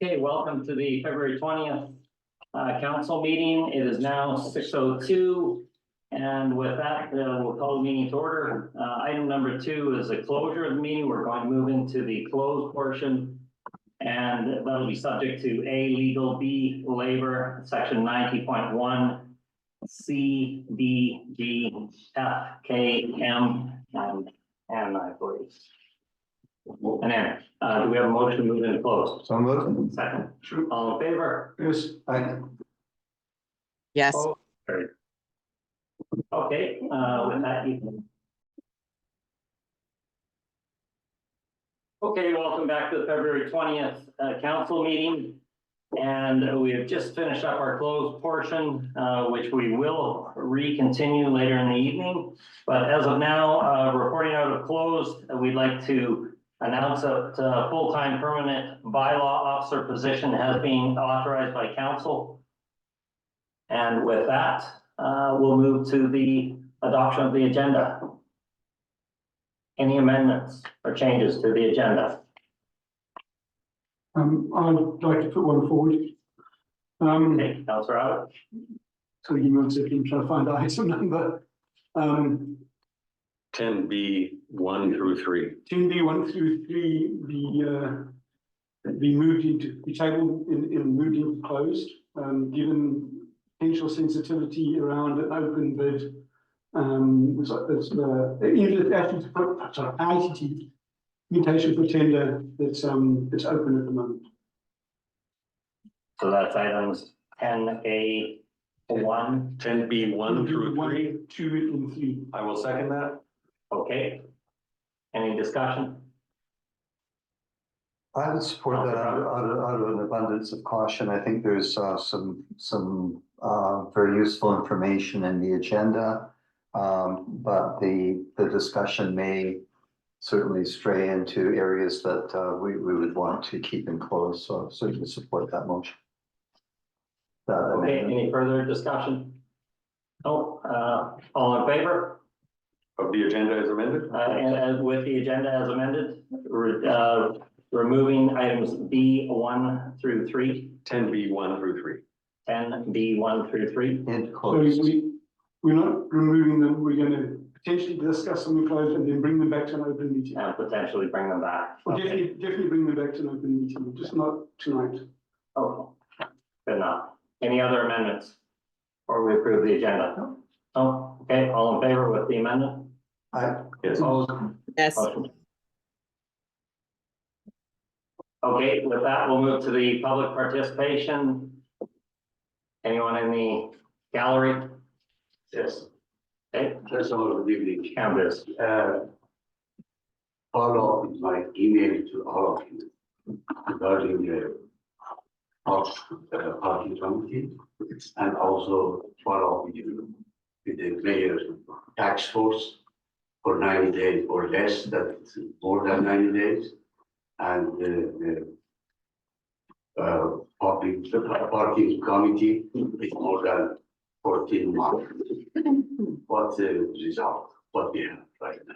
Okay, welcome to the February 20th council meeting. It is now 6:02. And with that, we'll call the meeting to order. Item number 2 is the closure of the meeting. We're going to move into the closed portion. And that'll be subject to A, legal, B, labor, section 90.1, C, D, G, F, K, M, and N, I believe. And then, do we have a motion to move into closed? So moved. Second. Sure. All in favor? Yes. Yes. Oh, carried. Okay, with that, you can. Okay, welcome back to the February 20th council meeting. And we have just finished up our closed portion, which we will recontinue later in the evening. But as of now, reporting out of closed, we'd like to announce that full-time permanent bylaw officer position has been authorized by council. And with that, we'll move to the adoption of the agenda. Any amendments or changes to the agenda? I'd like to put one forward. Okay, Councillor Abbott. So you want to try to find the item number. 10B1 through 3. 10B1 through 3 be moved into, be tabled in moved into closed, given potential sensitivity around an open bid. Actually to put, sorry, ITT, invitation for tender that's open at the moment. So that's items 10A1. 10B1 through 3. 2 and 3. I will second that. Okay. Any discussion? I would support that out of an abundance of caution. I think there's some very useful information in the agenda. But the discussion may certainly stray into areas that we would want to keep in close. So certainly support that motion. Okay, any further discussion? No, all in favor? Of the agenda as amended? And with the agenda as amended, removing items B1 through 3, 10B1 through 3. 10B1 through 3. In So close. we're not removing them. We're going to potentially discuss them in closed and then bring them back to an open meeting. And potentially bring them back. Or Okay. definitely bring them back to an open meeting, just not tonight. Okay, good enough. Any other amendments? Or we approve the agenda? No? Okay, all in favor with the amendment? Yes. Opposed? Yes. Motion. Okay, with that, we'll move to the public participation. Anyone in the gallery? Yes, Okay, that's all good evening. canvas. Follow up with my email to all of you regarding the parking committee and also follow up with you with the mayor's tax force for 90 days or less, that's more than 90 days. And the parking committee is more than 14 months. What's the result? What we have right now?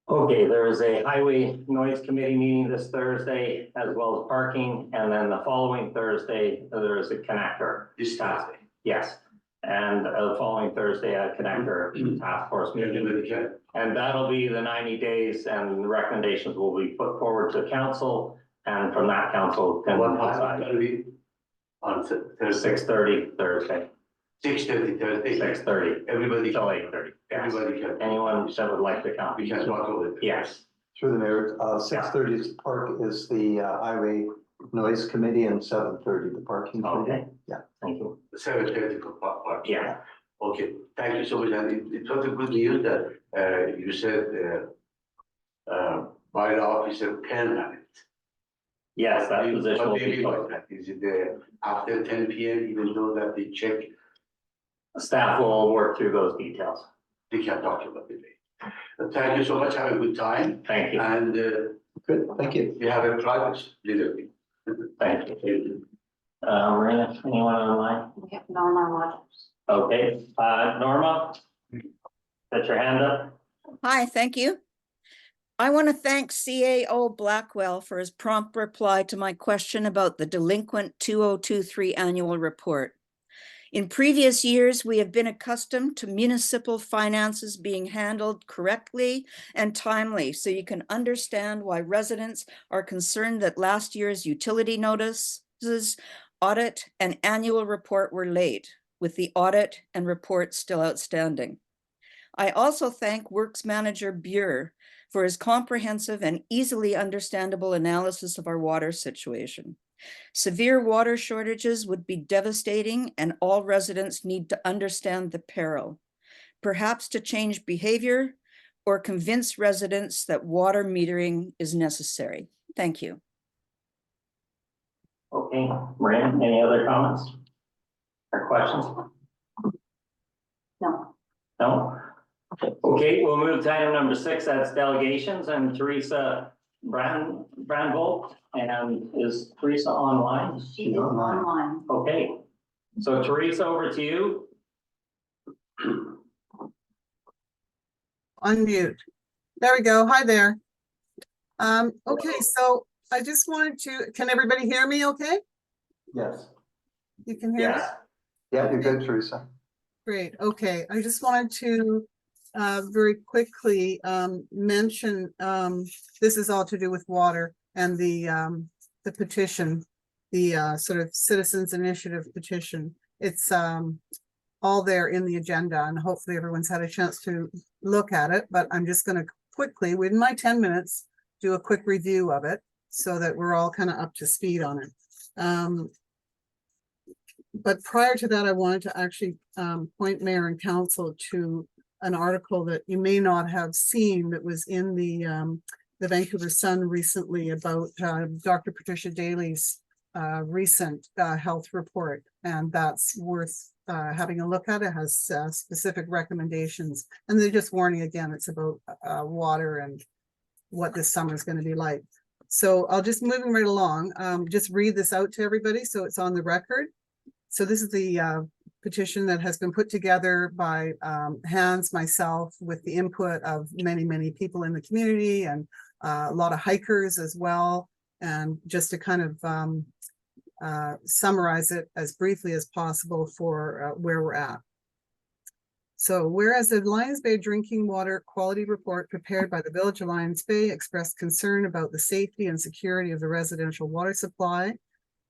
Okay, there is a highway noise committee meeting this Thursday as well as parking. And then the following Thursday, there is a connector. This Thursday. Yes. And the following Thursday, a connector task force meeting. Everybody can. And that'll be the 90 days and the recommendations will be put forward to council. And from that council can What time decide. is going to be? On Thursday, 6:30 Thursday, 6:30 Thursday. 6:30 Everybody, till 8:30. Yes. everybody can. Anyone that would like to come? We can talk over it. Yes. Through the mayor, 6:30 is the highway noise committee and 7:30 the parking committee. Okay. Yeah. Thank you. 7:30 for part. Yeah. Okay, thank you so much. And it was a good news that you said by the officer permanent. Yes, that position will What do you be mean by posted. that? Is it after 10 PM, even though that they check, Staff will work through those details. they can talk about it? Thank you so much. Have a good time. Thank you. And Good, thank you. we have a private delivery. Thank you. Marina, anyone online? We have Norma Rogers. Okay, Norma? Put your hand up. Hi, thank you. I want to thank CAO Blackwell for his prompt reply to my question about the delinquent 2023 annual report. In previous years, we have been accustomed to municipal finances being handled correctly and timely, so you can understand why residents are concerned that last year's utility notices, audit, and annual report were late, with the audit and report still outstanding. I also thank Works Manager Buer for his comprehensive and easily understandable analysis of our water situation. Severe water shortages would be devastating, and all residents need to understand the peril, perhaps to change behavior or convince residents that water metering is necessary. Thank you. Okay, Maureen, any other comments or questions? No. No? Okay, we'll move to item number 6, that's delegations, and Teresa Brandvold, and is Teresa online? She's online. Okay, so Teresa, over to you. Unmute. There we go. Hi there. Okay, so I just wanted to, can everybody hear me okay? Yes. You can hear me? Yes. Yeah, you're good, Teresa. Great. Okay, I just wanted to very quickly mention this is all to do with water and the petition, the sort of citizens initiative petition. It's all there in the agenda, and hopefully everyone's had a chance to look at it, but I'm just going to quickly, within my 10 minutes, do a quick review of it so that we're all kind of up to speed on it. But prior to that, I wanted to actually point Mayor and Council to an article that you may not have seen that was in the Vancouver Sun recently about Dr. Patricia Daly's recent health report, and that's worth having a look at. It has specific recommendations, and they're just warning again, it's about water and what this summer is going to be like. So I'll just moving right along, just read this out to everybody so it's on the record. So this is the petition that has been put together by Hans, myself, with the input of many, many people in the community and a lot of hikers as well. And just to kind of summarize it as briefly as possible for where we're at. So whereas the Lions Bay Drinking Water Quality Report prepared by the Village of Lions Bay expressed concern about the safety and security of the residential water supply,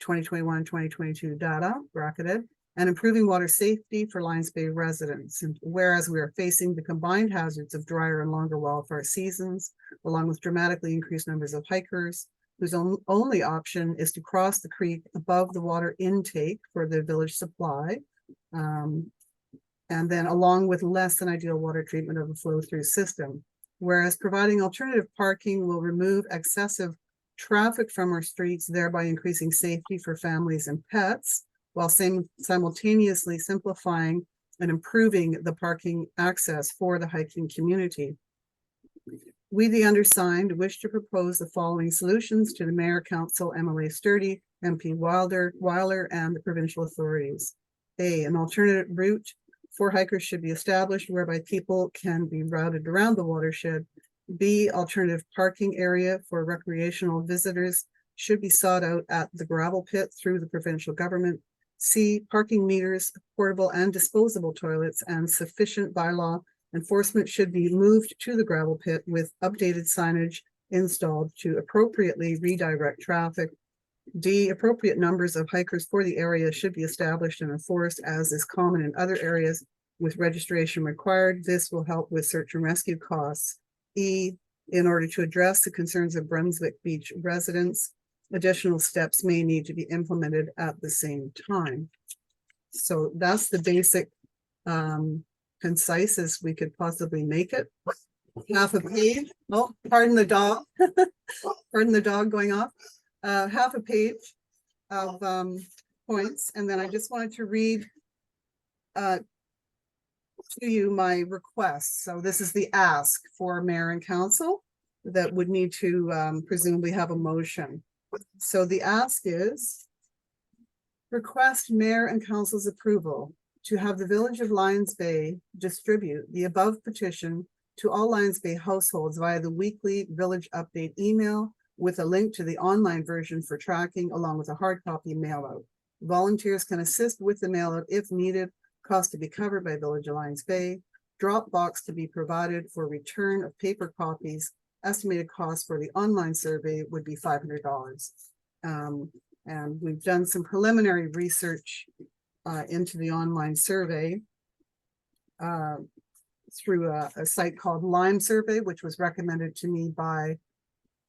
2021-2022 data, bracketed, and improving water safety for Lions Bay residents. And whereas we are facing the combined hazards of drier and longer wildfire seasons, along with dramatically increased numbers of hikers, whose only option is to cross the creek above the water intake for the village supply, and then along with less than ideal water treatment of the flow-through system. Whereas providing alternative parking will remove excessive traffic from our streets, thereby increasing safety for families and pets, while simultaneously simplifying and improving the parking access for the hiking community. We, the undersigned, wish to propose the following solutions to the Mayor, Council, MLA Sturdy, MP Weiler, and the provincial authorities. A, an alternate route for hikers should be established whereby people can be routed around the watershed. B, alternative parking area for recreational visitors should be sought out at the gravel pit through the provincial government. C, parking meters, portable and disposable toilets, and sufficient bylaw enforcement should be moved to the gravel pit with updated signage installed to appropriately redirect traffic. D, appropriate numbers of hikers for the area should be established and enforced as is common in other areas with registration required. This will help with search and rescue costs. E, in order to address the concerns of Brunswick Beach residents, additional steps may need to be implemented at the same time. So that's the basic, concise as we could possibly make it. Half a page. Oh, pardon the dog. Pardon the dog going off. Half a page of points, and then I just wanted to read to you my request. So this is the ask for Mayor and Council that would need to presumably have a motion. So the ask is request Mayor and Council's approval to have the Village of Lions Bay distribute the above petition to all Lions Bay households via the weekly village update email with a link to the online version for tracking along with a hard copy mail out. Volunteers can assist with the mail out if needed, cost to be covered by Village of Lions Bay, drop box to be provided for return of paper copies. Estimated cost for the online survey would be $500. And we've done some preliminary research into the online survey through a site called Lime Survey, which was recommended to me by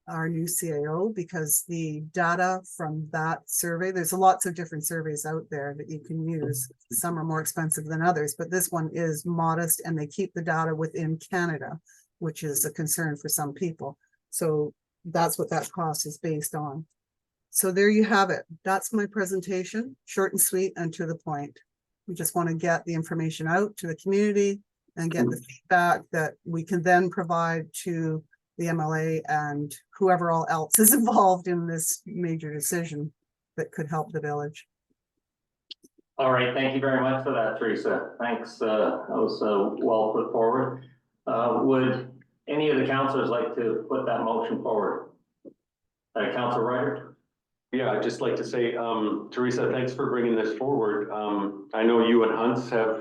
our new CAO, because the data from that survey, there's lots of different surveys out there that you can use. Some are more expensive than others, but this one is modest and they keep the data within Canada, which is a concern for some people. So that's what that cost is based on. So there you have it. That's my presentation, short and sweet and to the point. We just want to get the information out to the community and get the feedback that we can then provide to the MLA and whoever all else is involved in this major decision that could help the village. All right, thank you very much for that, Teresa. Thanks, that was well put forward. Would any of the councilors like to put that motion forward? Councilor Ryder? Yeah, I'd just like to say, Teresa, thanks for bringing this forward. I know you and Hunts have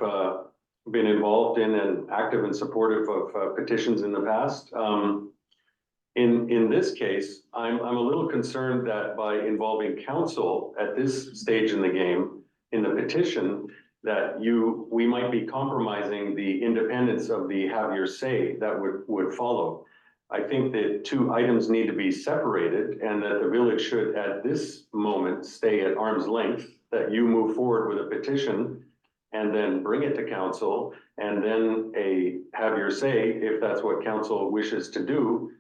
been involved in and active and supportive of petitions in the past. In this case, I'm a little concerned that by involving council at this stage in the game, in the petition, that we might be compromising the independence of the have your say that would follow. I think that two items need to be separated and that the village should at this moment stay at arm's length, that you move forward with a petition and then bring it to council and then have your say, if that's what council wishes to do,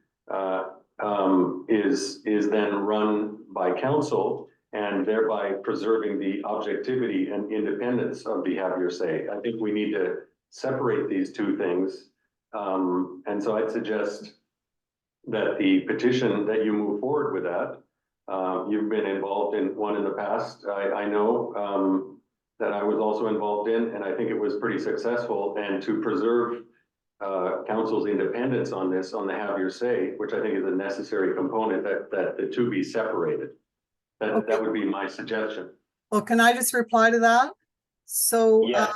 is then run by council and thereby preserving the objectivity and independence of the have your say. I think we need to separate these two things. And so I'd suggest that the petition that you move forward with that, you've been involved in one in the past. I know that I was also involved in, and I think it was pretty successful. And to preserve council's independence on this, on the have your say, which I think is a necessary component, that the two be separated. That would be my suggestion. Well, can I just reply to that? So Yes.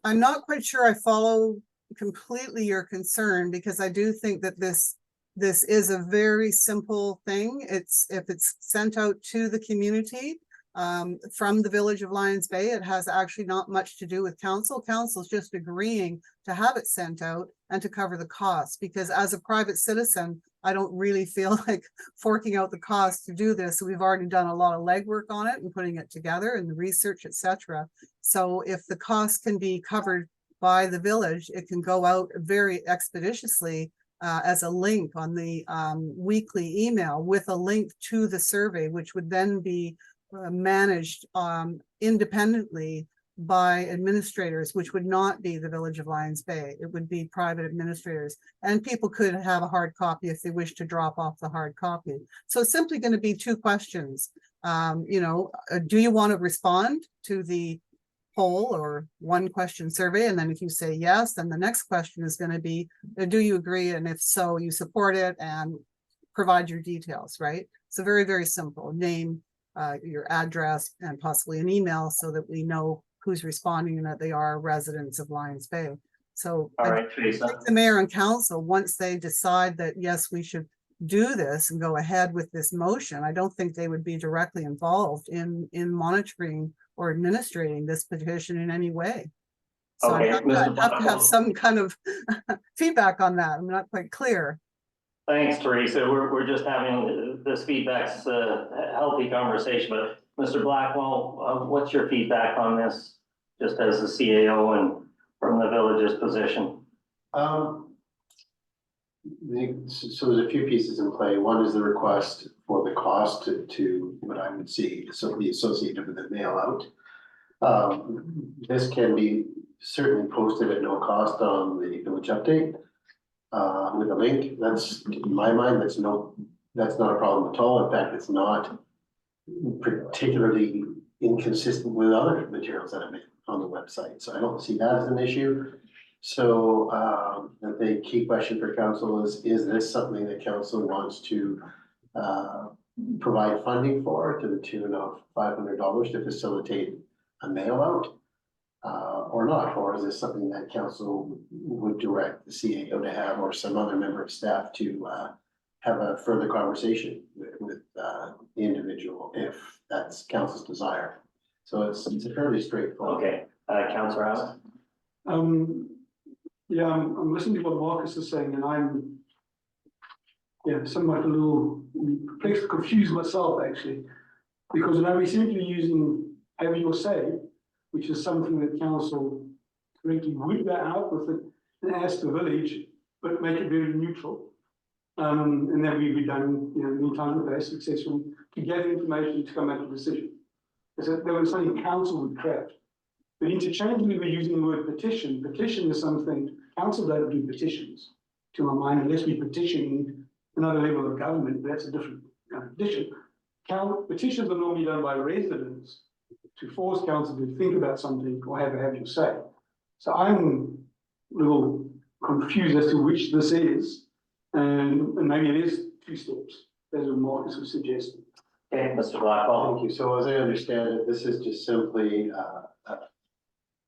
I'm not quite sure I follow completely your concern, because I do think that this is a very simple thing. If it's sent out to the community from the Village of Lions Bay, it has actually not much to do with council. Council's just agreeing to have it sent out and to cover the costs, because as a private citizen, I don't really feel like forking out the cost to do this. We've already done a lot of legwork on it and putting it together and the research, etc. So if the cost can be covered by the village, it can go out very expeditiously as a link on the weekly email with a link to the survey, which would then be managed independently by administrators, which would not be the Village of Lions Bay. It would be private administrators, and people could have a hard copy if they wish to drop off the hard copy. So it's simply going to be two questions. Do you want to respond to the poll or one question survey? And then if you say yes, then the next question is going to be, do you agree? And if so, you support it and provide your details, right? So very, very simple. Name, your address, and possibly an email so that we know who's responding and that they are residents of Lions Bay. So All I right, Teresa. think the mayor and council, once they decide that, yes, we should do this and go ahead with this motion, I don't think they would be directly involved in monitoring or administrating this petition in any way. So Okay, I have Mr. to have some kind of feedback on that. I'm not quite clear. Thanks, Teresa. We're just having this feedback's a healthy conversation, but Mr. Blackwell, what's your feedback on this, just as the CAO and from the village's position? So there's a few pieces in play. One is the request for the cost to what I would see, so be associated with the mail out. This can be certainly posted at no cost on the village update with a link. That's, in my mind, that's not a problem at all. In fact, it's not particularly inconsistent with other materials that have been on the website. So I don't see that as an issue. So, the key question for council is this something that council wants to, provide funding for to the tune of $500 to facilitate a mail out? Or not, or is this something that council would direct the CAO to have, or some other member of staff to, have a further conversation with the individual, if that's council's desire? So it's a fairly straightforward. Okay, Councillor Allen? Yeah, I'm listening to what Marcus is saying, and I'm somewhat a little perplexed, confused myself, actually. Because now we seem to be using have your say, which is something that council correctly would go out with it and ask the village, but make it very neutral. And that we've done, many times in the past successfully, to gather information to come make a decision. So there was something council would craft. But interchangeably, we're using the word petition. Petition is something, council don't do petitions, to my mind, unless we petition another level of government, that's a different kind of petition. Petitions are normally done by residents to force council to think about something or have your say. So I'm a little confused as to which this is, and maybe it is 2 steps, as Marcus was suggesting. Okay, Mr. Blackwell? Thank you. So as I understand it, this is just simply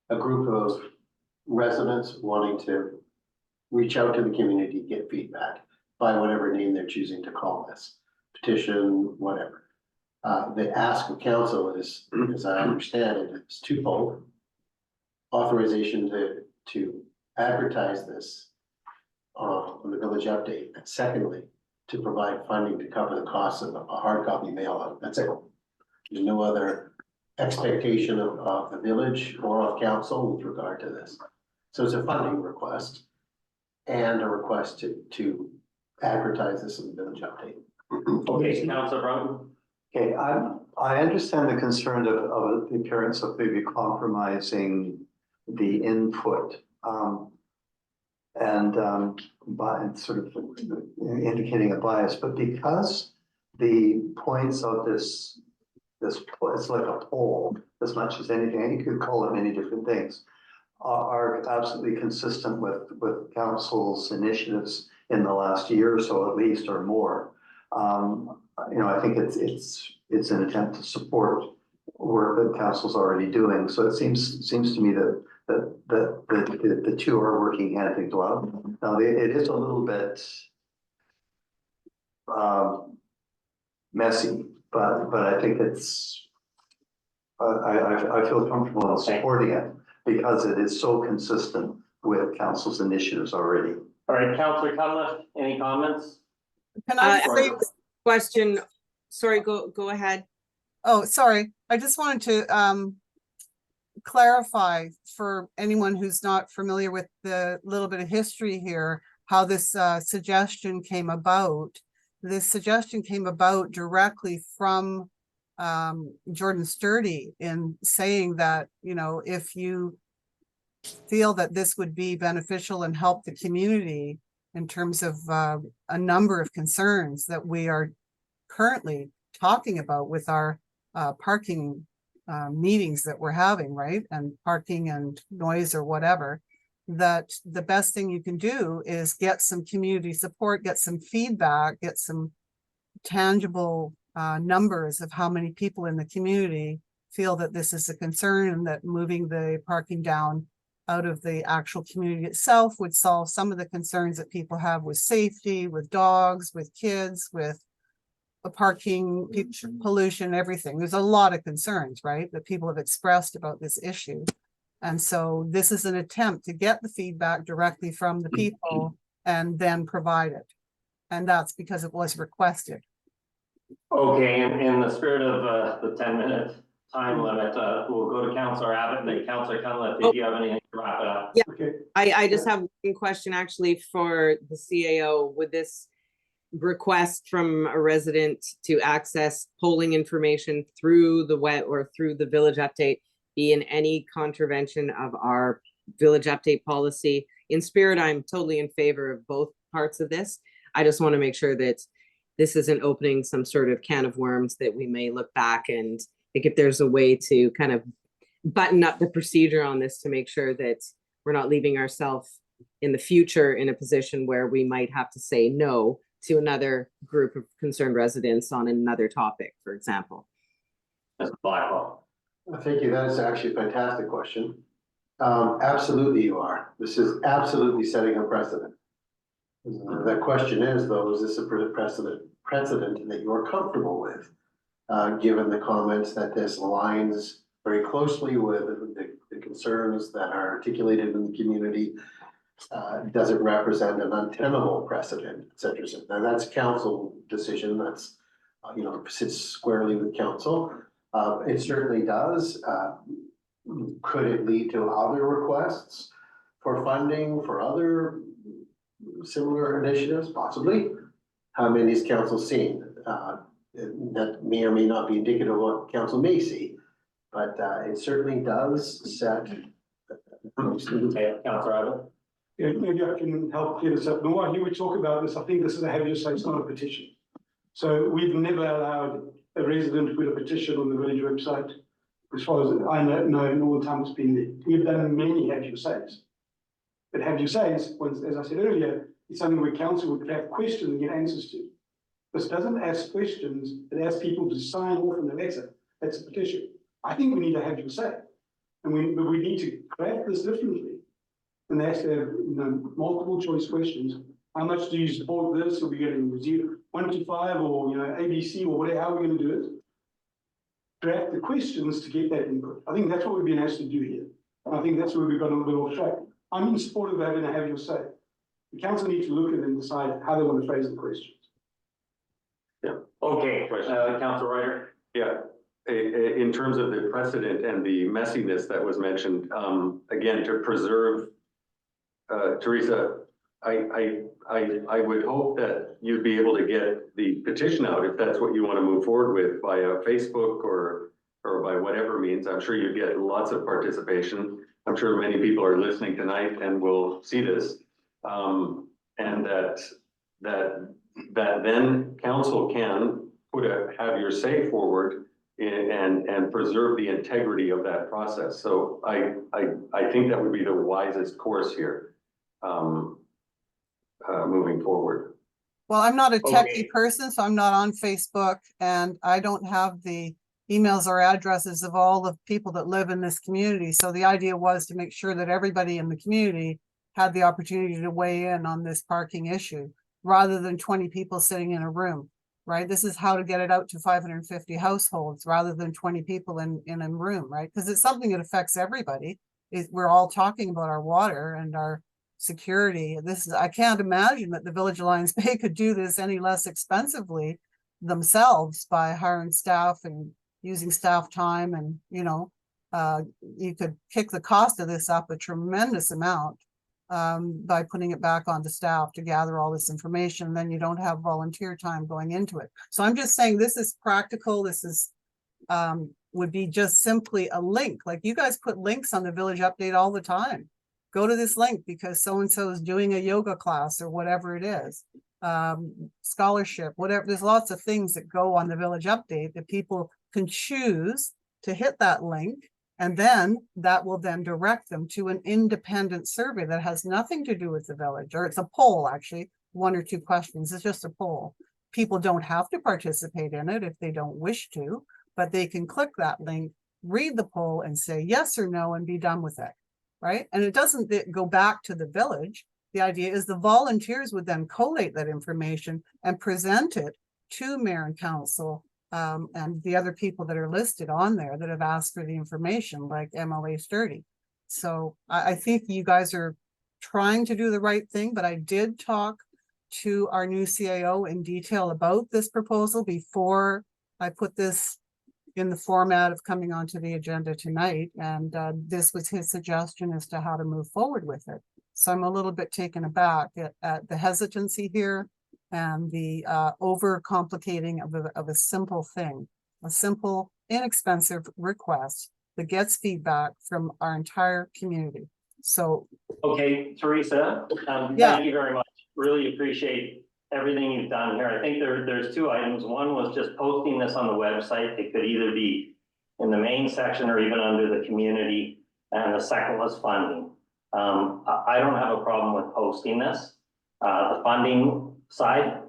a group of residents wanting to reach out to the community, get feedback by whatever name they're choosing to call this, petition, whatever. The ask of council is, as I understand it, it's twofold. Authorization to advertise this on the village update, and secondly, to provide funding to cover the costs of a hard copy mail out. That's it. There's no other expectation of the village or of council with regard to this. So it's a funding request and a request to advertise this in the village update. Okay, Councillor Broughton? Okay, I understand the concern of the appearance of maybe compromising the input. By sort of indicating a bias, but because the points of this it's like a poll as much as anything, and you could call it many different things, are absolutely consistent with council's initiatives in the last year or so, at least, or more. I think it's an attempt to support work that council's already doing. So it seems to me that the two are working hand in glove. Now it is a little bit messy, but I think it's I feel comfortable in supporting it because it is so consistent with council's initiatives already. All right, Councillor Cunliffe, any comments? Can I just say, Question, sorry, go ahead. oh, sorry, I just wanted to clarify for anyone who's not familiar with the little bit of history here, how this suggestion came about. This suggestion came about directly from Jordan Sturdy in saying that, if you feel that this would be beneficial and help the community in terms of a number of concerns that we are currently talking about with our parking meetings that we're having, right? And parking and noise or whatever, that the best thing you can do is get some community support, get some feedback, get some tangible numbers of how many people in the community feel that this is a concern, and that moving the parking down out of the actual community itself would solve some of the concerns that people have with safety, with dogs, with kids, with parking, pollution, everything. There's a lot of concerns, right, that people have expressed about this issue. And so this is an attempt to get the feedback directly from the people and then provide it. And that's because it was requested. Okay, in the spirit of the 10-minute time limit, we'll go to Councillor Abbott, then Councillor Cunliffe, if you have anything to wrap it up. Yeah. Okay. I just have one question actually for the CAO. Would this request from a resident to access polling information through the web or through the village update be in any contravention of our village update policy? In spirit, I'm totally in favor of both parts of this. I just want to make sure that this isn't opening some sort of can of worms that we may look back and think if there's a way to kind of button up the procedure on this to make sure that we're not leaving ourselves in the future in a position where we might have to say no to another group of concerned residents on another topic, for example. Mr. Blackwell. Thank you. That is actually a fantastic question. Absolutely you are. This is absolutely setting a precedent. The question is though, is this a precedent that you're comfortable with? Given the comments that this aligns very closely with the concerns that are articulated in the community. Does it represent an untenable precedent, et cetera, et cetera. Now that's council decision, that's, sits squarely with council. It certainly does. Could it lead to other requests for funding for other similar initiatives? Possibly. How many has council seen? That may or may not be indicative of what council may see, but it certainly does set. Okay, Councillor Ivan. Yeah, maybe I can help clear this up. The more I hear we talk about this, I think this is a have your say, it's not a petition. So we've never allowed a resident to put a petition on the village website. As far as I know, in all the time it's been there. We've done many have your says. But have your says, as I said earlier, it's something where council would have questions and get answers to. This doesn't ask questions, it asks people to sign off on the letter. That's a petition. I think we need to have your say. And but we need to craft this differently. And they have to have multiple choice questions. How much do you support this? Are we getting 0, 1 to 5 or ABC or whatever, how are we going to do it? Draft the questions to get that input. I think that's what we've been asked to do here. And I think that's where we've got a little bit off track. I'm in support of having a have your say. The council needs to look at it and decide how they want to phrase the questions. Yeah. Okay, Councillor Ryder. Yeah. In terms of the precedent and the messiness that was mentioned, again, to preserve, Teresa, I would hope that you'd be able to get the petition out if that's what you want to move forward with via Facebook or by whatever means. I'm sure you'd get lots of participation. I'm sure many people are listening tonight and will see this. And that then council can put have your say forward and preserve the integrity of that process. So I think that would be the wisest course here, moving forward. Well, I'm not a techie Okay. person, so I'm not on Facebook, and I don't have the emails or addresses of all the people that live in this community. So the idea was to make sure that everybody in the community had the opportunity to weigh in on this parking issue, rather than 20 people sitting in a room, right? This is how to get it out to 550 households rather than 20 people in a room, right? Because it's something that affects everybody. We're all talking about our water and our security. I can't imagine that the Village of Lions Bay could do this any less expensively themselves by hiring staff and using staff time. And, you could kick the cost of this up a tremendous amount by putting it back onto staff to gather all this information. Then you don't have volunteer time going into it. So I'm just saying this is practical. This is would be just simply a link. Like you guys put links on the Village Update all the time. Go to this link because so-and-so is doing a yoga class or whatever it is. Scholarship, whatever. There's lots of things that go on the Village Update that people can choose to hit that link. And then that will then direct them to an independent survey that has nothing to do with the village, or it's a poll, actually, 1 or 2 questions. It's just a poll. People don't have to participate in it if they don't wish to, but they can click that link, read the poll and say yes or no and be done with it, right? And it doesn't go back to the village. The idea is the volunteers would then collate that information and present it to mayor and council and the other people that are listed on there that have asked for the information, like MLA Sturdy. So I think you guys are trying to do the right thing, but I did talk to our new CAO in detail about this proposal before I put this in the format of coming onto the agenda tonight. And this was his suggestion as to how to move forward with it. So I'm a little bit taken aback at the hesitancy here and the over-complicating of a simple thing, a simple, inexpensive request that gets feedback from our entire community. So. Okay, Teresa, Yeah. Thank you very much. Really appreciate everything you've done here. I think there's 2 items. One was just posting this on the website. It could either be in the main section or even under the community. And the second was funding. I don't have a problem with posting this. The funding side,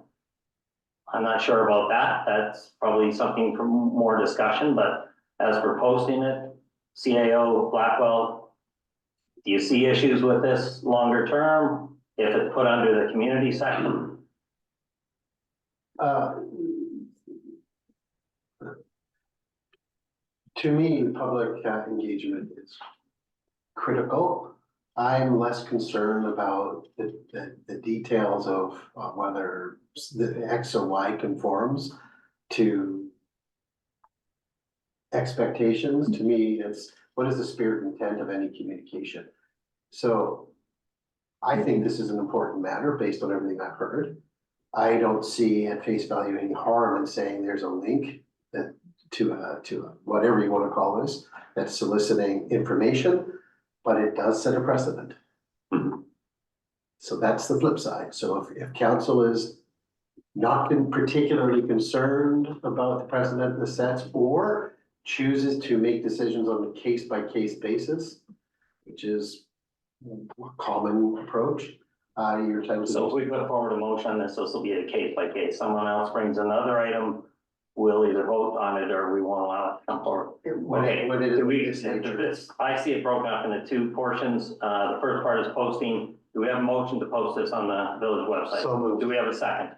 I'm not sure about that. That's probably something for more discussion, but as for posting it, CAO Blackwell, do you see issues with this longer term if it's put under the community section? To me, public engagement is critical. I'm less concerned about the details of whether the X or Y conforms to expectations. To me, it's what is the spirit and intent of any communication? So I think this is an important matter based on everything I've heard. I don't see at face value any harm in saying there's a link that to whatever you want to call this, that's soliciting information, but it does set a precedent. So that's the flip side. So if council is not particularly concerned about the precedent this sets, or chooses to make decisions on a case-by-case basis, which is a common approach, you're entitled to. So if we put forward a motion on this, this will be a case by case. Someone else brings another item, we'll either vote on it or we won't allow it to come forward. Okay, When it is do we, this nature. I see it broken up into two portions. The first part is posting. Do we have a motion to post this on the village website? So moved. Do we have a second?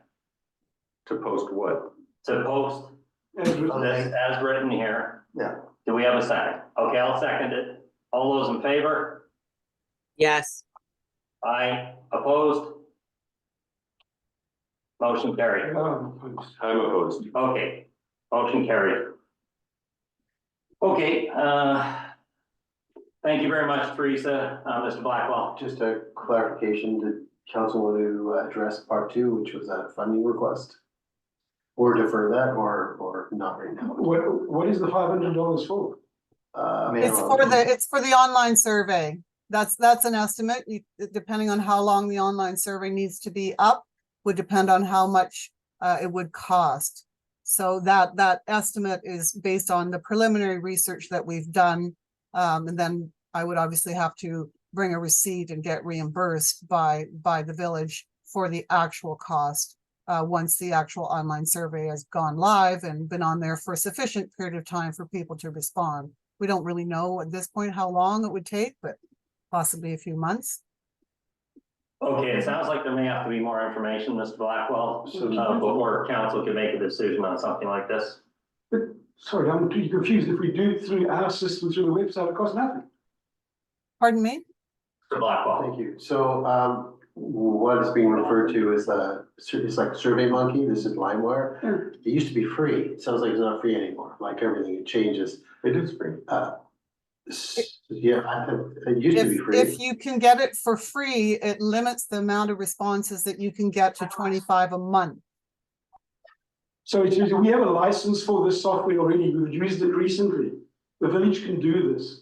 To post what? To post this as written here? Yeah. Do we have a second? Okay, I'll second it. All those in favor? Yes, Aye. Opposed? Motion carried. I'm opposed. Okay, motion carried. Okay, thank you very much, Teresa, Mr. Blackwell. Just a clarification, did council want to address part two, which was that funding request? Or defer that, or not right now? What is the $500 for? It's for the online survey. That's an estimate. Depending on how long the online survey needs to be up, would depend on how much it would cost. So that estimate is based on the preliminary research that we've done. And then I would obviously have to bring a receipt and get reimbursed by the village for the actual cost. Once the actual online survey has gone live and been on there for a sufficient period of time for people to respond. We don't really know at this point how long it would take, but possibly a few months. Okay, it sounds like there may have to be more information, Mr. Blackwell, before council can make a decision on something like this. But, sorry, I'm too confused. If we do it through our system, through the website, it costs nothing. Pardon me? Mr. Blackwell. Thank you. So what is being referred to as it's like SurveyMonkey. This is LimeWire. It used to be free. It sounds like it's not free anymore. Like everything, it changes. It is free. Yeah, it used to be free. If you can get it for free, it limits the amount of responses that you can get to 25 a month. So we have a license for this software already. We've used it recently. The village can do this.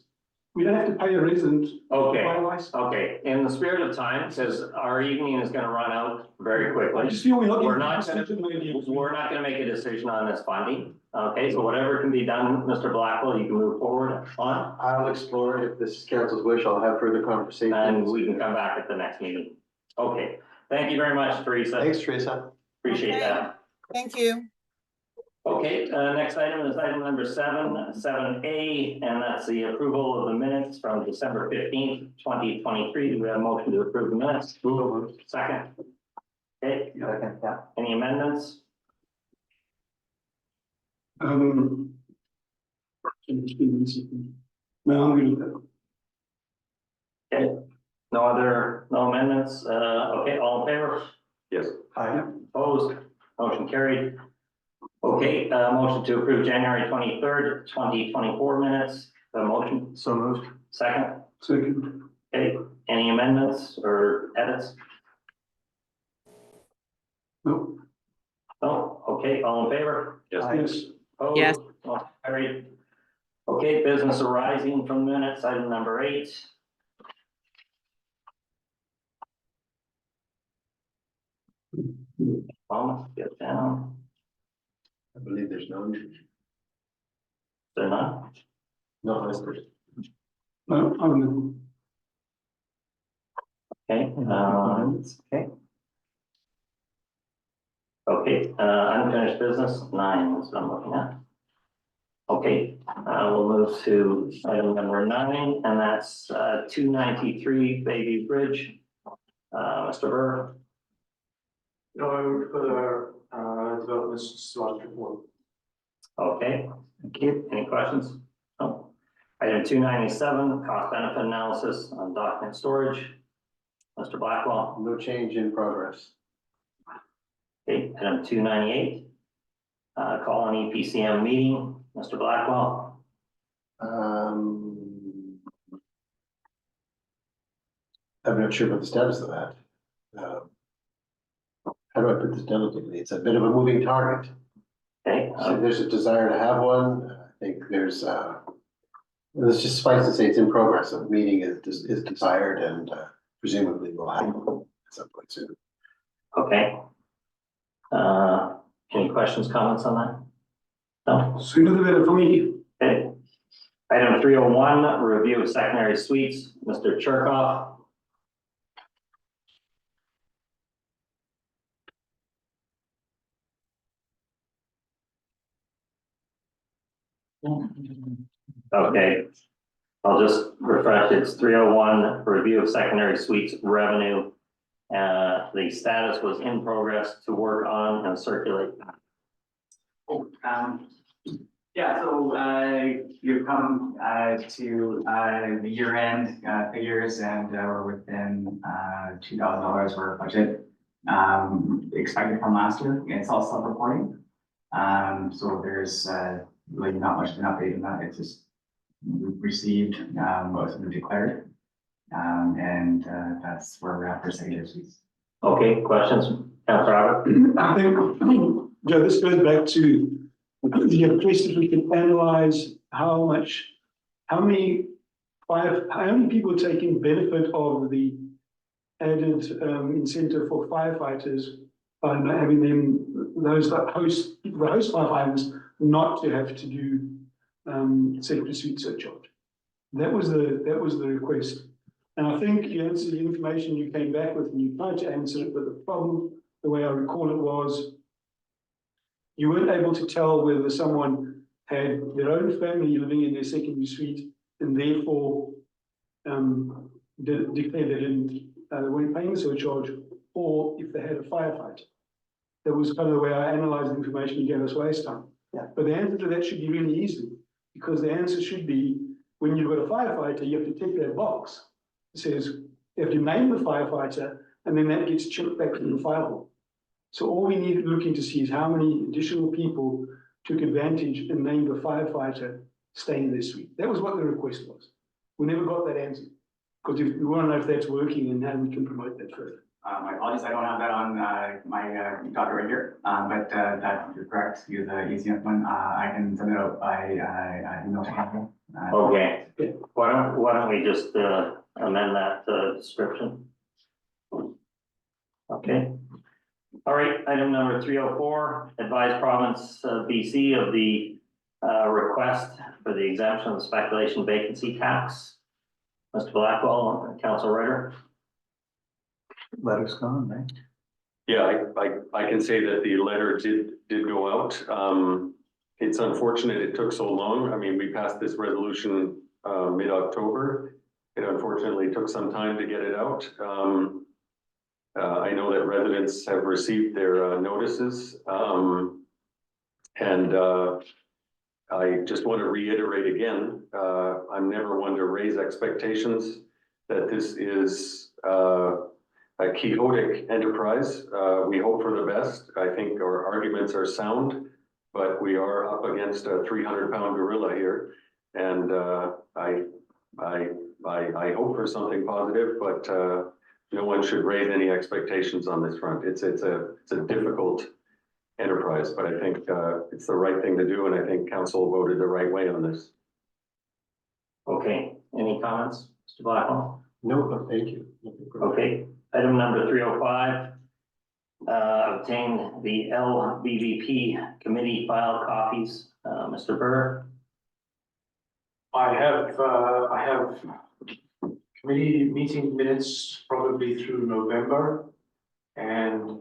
We don't have to pay a resident. Okay. Buy a license. Okay, in the spirit of time, because our evening is gonna run out very I quickly. just feel We're not gonna make a decision on this funding. Okay, so whatever can be done, Mr. Blackwell, you can move forward on, I'll explore it. If this is council's wish, I'll have further conversations. and we can come back at the next meeting. Okay, thank you very much, Teresa. Thanks, Teresa. Appreciate Okay. that. Thank you. Okay, next item is item number 7A, and that's the approval of the minutes from December 15th, 2023. Do we have a motion to approve the minutes? Second. Okay, Second, yeah. any amendments? No, I'm good. Okay, no amendments, okay, all in favor? Yes. Opposed, motion carried. Okay, motion to approve January 23rd, 2024 minutes, the motion, So moved. second, Second. okay, any amendments or edits? No. No, okay, all in favor? Yes. Yes. Opposed? Yes. Motion carried. Okay, business arising from minutes, item number 8. Get down, I believe there's no, they're not. no, listed. No, I'm Okay, Okay, okay, unfinished business, 9 is what I'm looking at. Okay, we'll move to item number 9, and that's 293 Bayview Bridge. Mr. Burr, No, for the development slot report. okay, thank you. Any questions? No. Item 297, cost benefit analysis on document storage. Mr. Blackwell. No change in progress. Okay, item 298, call an EPCM meeting. Mr. Blackwell. I'm not sure about the status of that. How do I put this delicately? It's a bit of a moving target. Okay, So there's a desire to have one. I think there's, let's just suffice to say it's in progress. A meeting is desired and presumably will happen at some point soon. okay. Any questions, comments on that? No? Sooner the better for me. Okay. Item 301, review of secondary suites. Mr. Cherkoff. Okay, I'll just refresh. It's 301, review of secondary suites revenue. The status was in progress to work on and circulate. Yeah, so you've come to the year-end figures, and we're within $2,000 for our budget expected from last year. It's all self-reporting. So there's really not much of an update in that. It's just we've received what has been declared. And that's where we're at for secondary suites. Okay, questions? Councilor Robert? I think, Joe, this goes back to the request if we can analyze how many people are taking benefit of the added incentive for firefighters by not having them, those that host firefighters not to have to do secondary suite surcharge. That was the request. And I think you answered the information you came back with and you tried to answer it, but the problem, the way I recall it was, you weren't able to tell whether someone had their own family living in their secondary suite and therefore declared they weren't paying the surcharge, or if they had a firefighter. That was kind of the way I analyzed the information you gave us last time. Yeah. But the answer to that should be really easy, because the answer should be, when you've got a firefighter, you have to tick that box. It says, you have to name the firefighter, and then that gets checked back in the file. So all we need to look into see is how many additional people took advantage and named a firefighter staying in their suite. That was what the request was. We never got that answer, because we want to know if that's working and how we can promote that further. My apologies, I don't have that on my docket right here, but that you're correct. You're the easy enough one. I can send it out by email to council. Okay, why don't we just amend that description? Okay. All right, item number 304, advise province of BC of the request for the exemption of the speculation vacancy tax. Mr. Blackwell, Council Writer. letter's gone, right? Yeah, I can say that the letter did go out. It's unfortunate it took so long. I mean, we passed this resolution mid-October. It unfortunately took some time to get it out. I know that residents have received their notices. And I just want to reiterate again, I'm never one to raise expectations that this is a quixotic enterprise. We hope for the best. I think our arguments are sound, but we are up against a 300-pound gorilla here. And I hope for something positive, but no one should raise any expectations on this front. It's a difficult enterprise, but I think it's the right thing to do, and I think council voted the right way on this. Okay, any comments, Mr. Blackwell? No, thank you. Okay, item number 305, obtain the LBVP committee file copies. Mr. Burr. I have committee meeting minutes probably through November. And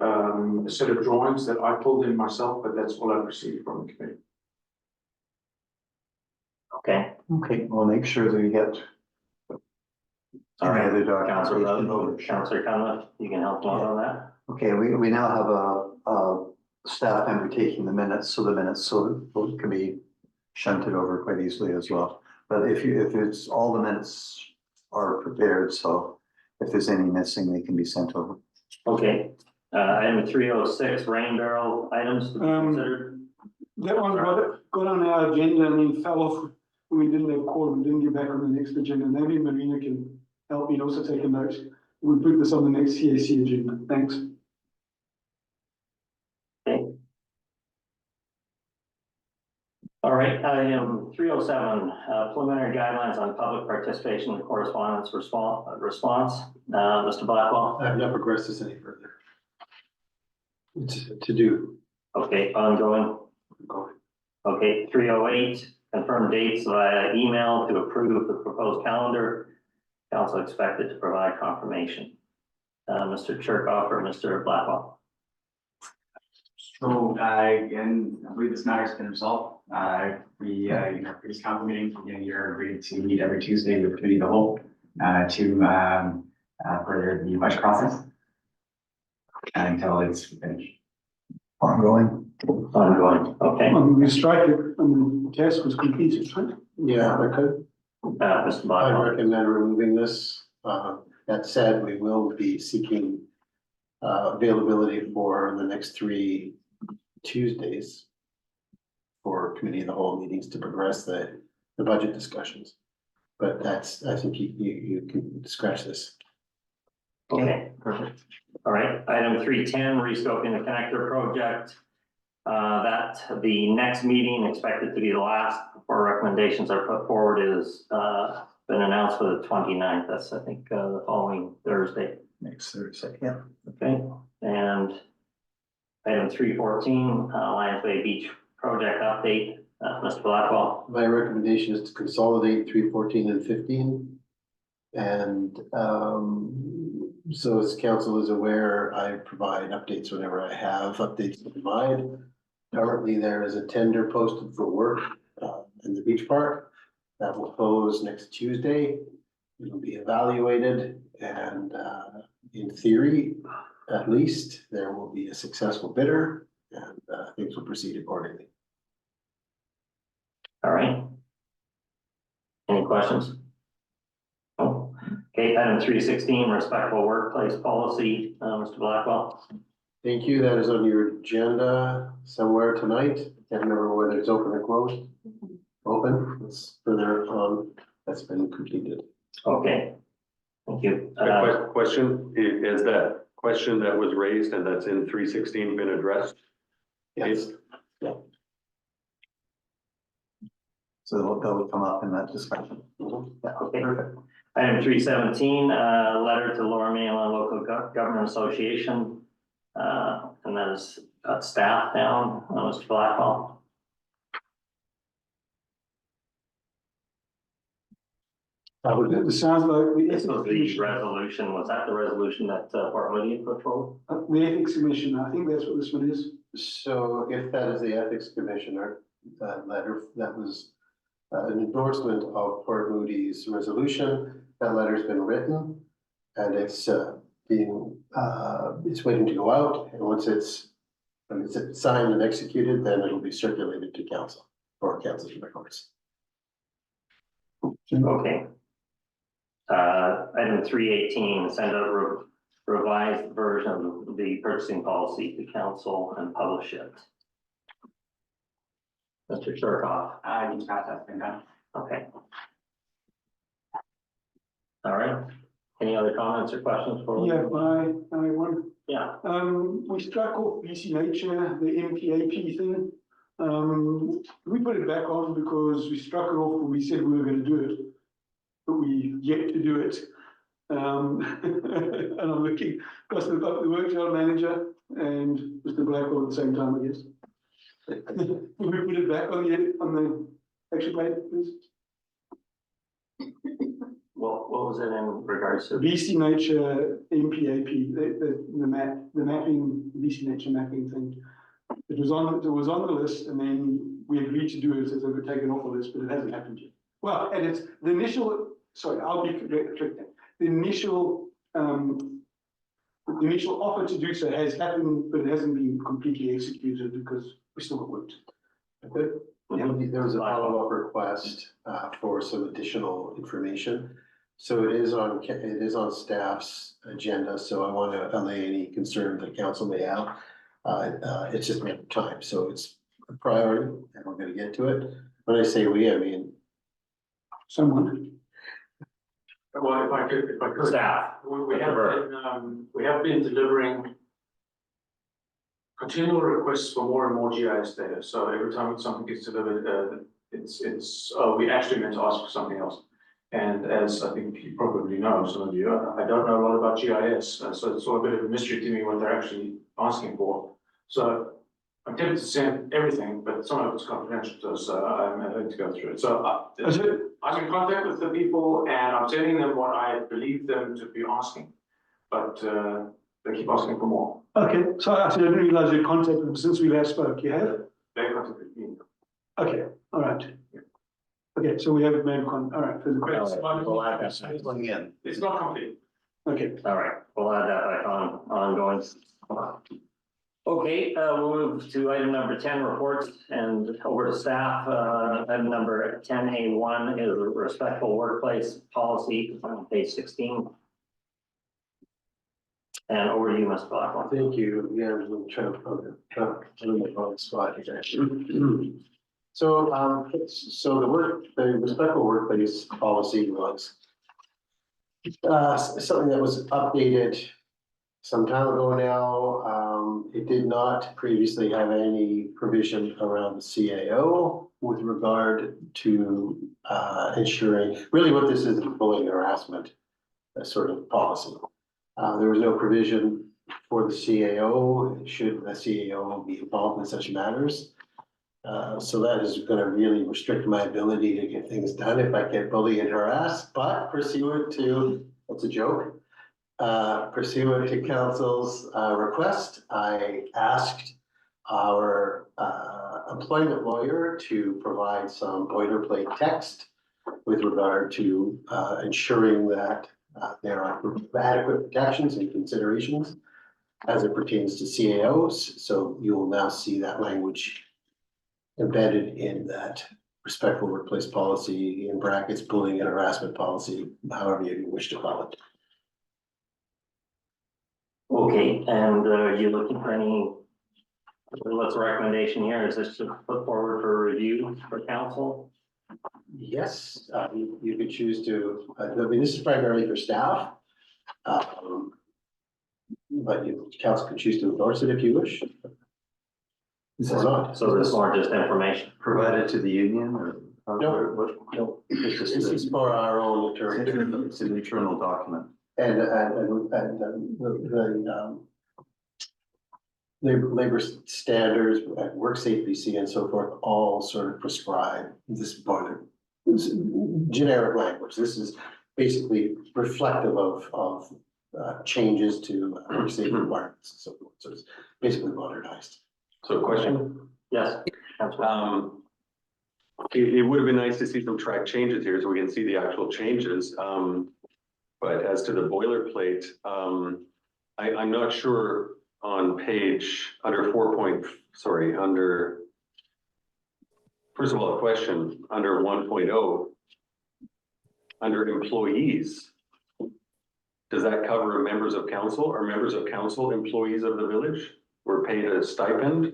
a set of drawings that I pulled in myself, but that's all I've received from the committee. Okay, Okay, we'll make sure that we get. all right, any other Councillor documentation over. Rutherford, Councillor Cunliffe, you can help me out on that? Okay, we now have a staff member taking the minutes, so the minutes can be shunted over quite easily as well. But if it's, all the minutes are prepared, so if there's any missing, they can be sent over. Okay, item 306, rain barrel items to be considered. That one got on our agenda and then fell off. We didn't have quorum, we didn't get back on the next agenda. Maybe Marina can help me and also take a note. We'll put this on the next CAC agenda. Thanks. Okay. All right, item 307, preliminary guidelines on public participation and correspondence response. Mr. Blackwell? I've not progressed this any further. It's to do. Okay, ongoing. Okay, 308, confirm dates via email to approve the proposed calendar. Council expected to provide confirmation. Mr. Cherkoff or Mr. Blackwell? So, and I believe this matter's been resolved. We, in our previous council meeting, beginning year, agreed to meet every Tuesday with committee of the whole, to, further the budget process. Until it's finished. Ongoing. Ongoing, okay. We strike it, the task was completed, right? Yeah, I could. Mr. I Blackwell? recommend removing this. That said, we will be seeking availability for the next 3 Tuesdays for committee of the whole meetings to progress the budget discussions. But that's, I think you can scratch this. Okay, perfect. All right, item 310, rescoping the connector project. That the next meeting expected to be the last before recommendations are put forward is been announced for the 29th. That's, I think, the following Thursday. Next Thursday, yeah. Okay, and item 314, Lions Bay Beach project update. Mr. Blackwell? My recommendation is to consolidate 314 and 15. And so as council is aware, I provide updates whenever I have updates to provide. Currently, there is a tender posted for work in the beach park that will close next Tuesday. It'll be evaluated and in theory, at least, there will be a successful bidder and things will proceed accordingly. All right. Any questions? Oh, okay, item 316, respectful workplace policy, Mr. Blackwell. Thank you. That is on your agenda somewhere tonight. Can't remember whether it's open or closed. Open, it's further on, that's been completed. Okay. Thank you. Question, is that question that was raised and that's in 316 been addressed? Yes. So that will come up in that discussion. Mm-hmm. Yeah, Okay. perfect. Item 317, letter to Lower Mainland Local Government Association. And that is got staff down, Mr. Blackwell. It sounds like the This ethics was the commission, resolution, was that the resolution that Fort William put forward? the ethics commission, I think that's what this one is. So if that is the ethics commissioner, that letter, that was an endorsement of Port Moody's resolution. That letter's been written and it's it's waiting to go out. And once it's signed and executed, then it'll be circulated to council for council's records. Okay. Item 318, send a revised version of the purchasing policy to council and publish it. Mr. Cherkoff. You can pass that thing down. Okay. All right. Any other comments or questions for? Yeah, I want, Yeah. we struck off BC Nature, the MPAP thing. We put it back on because we struck it off when we said we were gonna do it. But we yet to do it. And I'm looking across the workshop manager and Mr. Blackwell at the same time, I guess. Will we put it back on the action plate, please? what was it in regards to? VC Nature MPAP, the mapping, VC Nature mapping thing. It was on the list, and then we agreed to do it, so it would taken off the list, but it hasn't happened yet. Well, and it's the initial, sorry, I'll be correct. The initial offer to do so has happened, but it hasn't been completely executed because we still got work to do. Okay? There was a follow-up request for some additional information. So it is on staff's agenda, so I want to allay any concern that council may have. It's just a matter of time, so it's a priority and we're gonna get to it. When I say we, I mean Someone. Well, if I could. Staff. We have been delivering continual requests for more and more GIS data. So every time something gets delivered, we actually meant to ask for something else. And as I think you probably know, some of you, I don't know a lot about GIS, so it's all a bit of a mystery to me what they're actually asking for. So I'm tempted to send everything, but some of it's confidential to us, so I'm having to go through it. So I'm in contact with the people and I'm sending them what I believe them to be asking, but they keep asking for more. Okay, so I didn't realize you contacted them since we last spoke. You have? They contacted me. Okay, all right. Okay, so we haven't made all right. For the questions. We'll add that. It's not complete. Okay. All right, we'll add that back on, ongoing. Okay, we'll move to item number 10, reports, and over to staff. Item number 10A1 is respectful workplace policy on page 16. And over to you, Mr. Blackwell. thank you. Yeah, I'm trying to put the wrong spot here. So, the respectful workplace policy was something that was updated some time ago now. It did not previously have any provision around the CAO with regard to ensuring, really what this is bullying harassment sort of policy. There was no provision for the CAO, should the CAO be involved in such matters. So that is gonna really restrict my ability to get things done if I get bullied and harassed, but pursuant to, that's a joke. Pursuant to council's request, I asked our employment lawyer to provide some boilerplate text with regard to ensuring that there are adequate protections and considerations as it pertains to CAOs. So you will now see that language embedded in that respectful workplace policy, in brackets, bullying and harassment policy, however you wish to call it. Okay, and you're looking for any, what's the recommendation here? Is this to put forward for review for council? Yes, you could choose to, I mean, this is primarily for staff. But council can choose to endorse it if you wish. This is not. So this is more just information. Provided to the union or? No, this is for our own attorney. It's an internal document. And the labor standards, work safety, BC and so forth, all sort of prescribe this generic language. This is basically reflective of changes to work safety requirements and so forth. So it's basically modernized. So question, Yes. it would have been nice to see some track changes here so we can see the actual changes. But as to the boilerplate, I'm not sure on page under first of all, a question under 1.0, under employees. Does that cover members of council? Are members of council employees of the village? We're paid a stipend?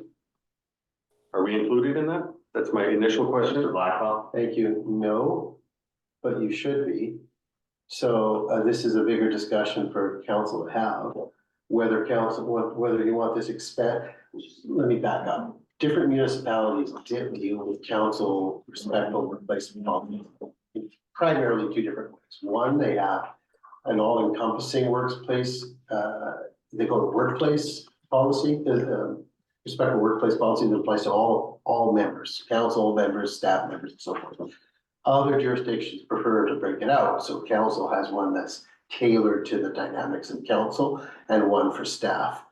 Are we included in that? That's my initial question. Mr. Blackwell. Thank you. No, but you should be. So this is a bigger discussion for council to have, whether you want this expand. Let me back up. Different municipalities deal with council respectful workplace policy in primarily two different ways. One, they have an all-encompassing workplace. They call it workplace policy, respectful workplace policy that applies to all members, council members, staff members, and so forth. Other jurisdictions prefer to break it out, so council has one that's tailored to the dynamics of council and one for staff.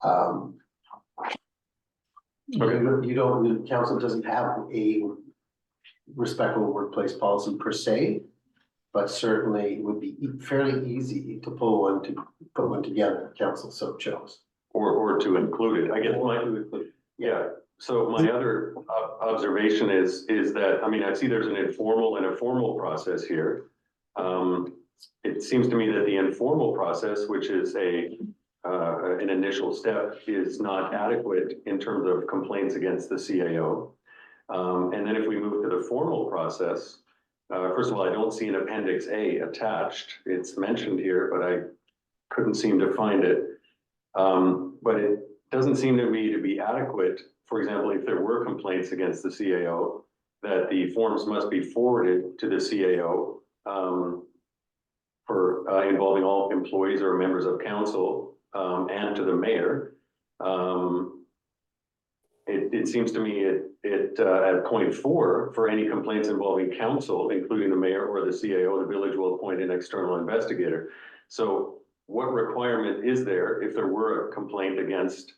Council doesn't have a respectful workplace policy per se, but certainly it would be fairly easy to put one together, if council so chose. Or to include it, I guess yeah. So my other observation is that, I mean, I see there's an informal and a formal process here. It seems to me that the informal process, which is an initial step, is not adequate in terms of complaints against the CAO. And then if we move to the formal process, first of all, I don't see an Appendix A attached. It's mentioned here, but I couldn't seem to find it. But it doesn't seem to me to be adequate. For example, if there were complaints against the CAO, that the forms must be forwarded to the CAO for involving all employees or members of council and to the mayor. It seems to me at point 4, for any complaints involving council, including the mayor or the CAO, the village will appoint an external investigator. So what requirement is there if there were a complaint against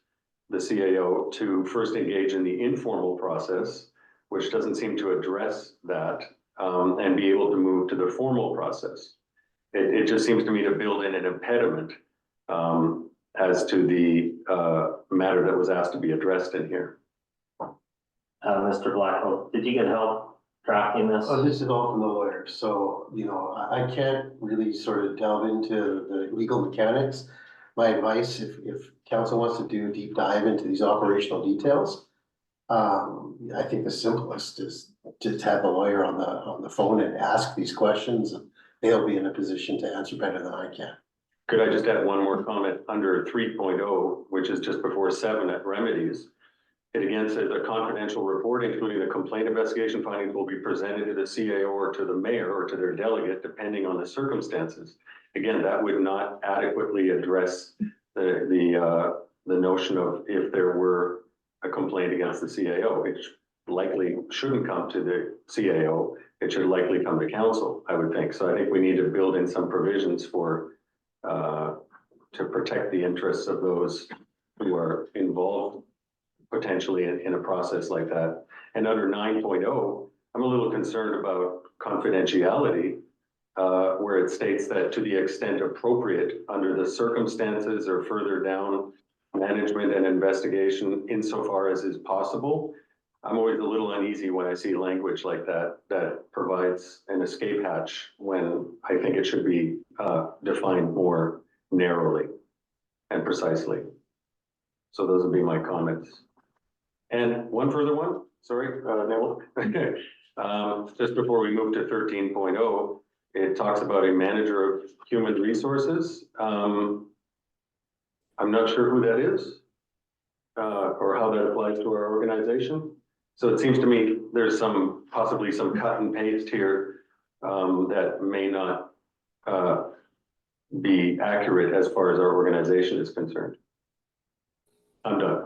the CAO to first engage in the informal process, which doesn't seem to address that, and be able to move to the formal process? It just seems to me to build in an impediment as to the matter that was asked to be addressed in here. Mr. Blackwell, did you get help drafting this? Oh, this is all from the lawyer, so, I can't really sort of delve into the legal mechanics. My advice, if council wants to do a deep dive into these operational details, I think the simplest is to have the lawyer on the phone and ask these questions, and they'll be in a position to answer better than I can. Could I just add one more comment under 3.0, which is just before 7 at remedies? It again says a confidential report, including the complaint investigation findings, will be presented to the CAO or to the mayor or to their delegate, depending on the circumstances. Again, that would not adequately address the notion of if there were a complaint against the CAO, which likely shouldn't come to the CAO. It should likely come to council, I would think. So I think we need to build in some provisions for to protect the interests of those who are involved potentially in a process like that. And under 9.0, I'm a little concerned about confidentiality, where it states that to the extent appropriate under the circumstances or further down management and investigation insofar as is possible. I'm always a little uneasy when I see language like that provides an escape hatch when I think it should be defined more narrowly and precisely. So those would be my comments. And one further one, sorry, Neville. Just before we move to 13.0, it talks about a manager of human resources. I'm not sure who that is or how that applies to our organization. So it seems to me there's possibly some cut and paste here that may not be accurate as far as our organization is concerned. I'm done.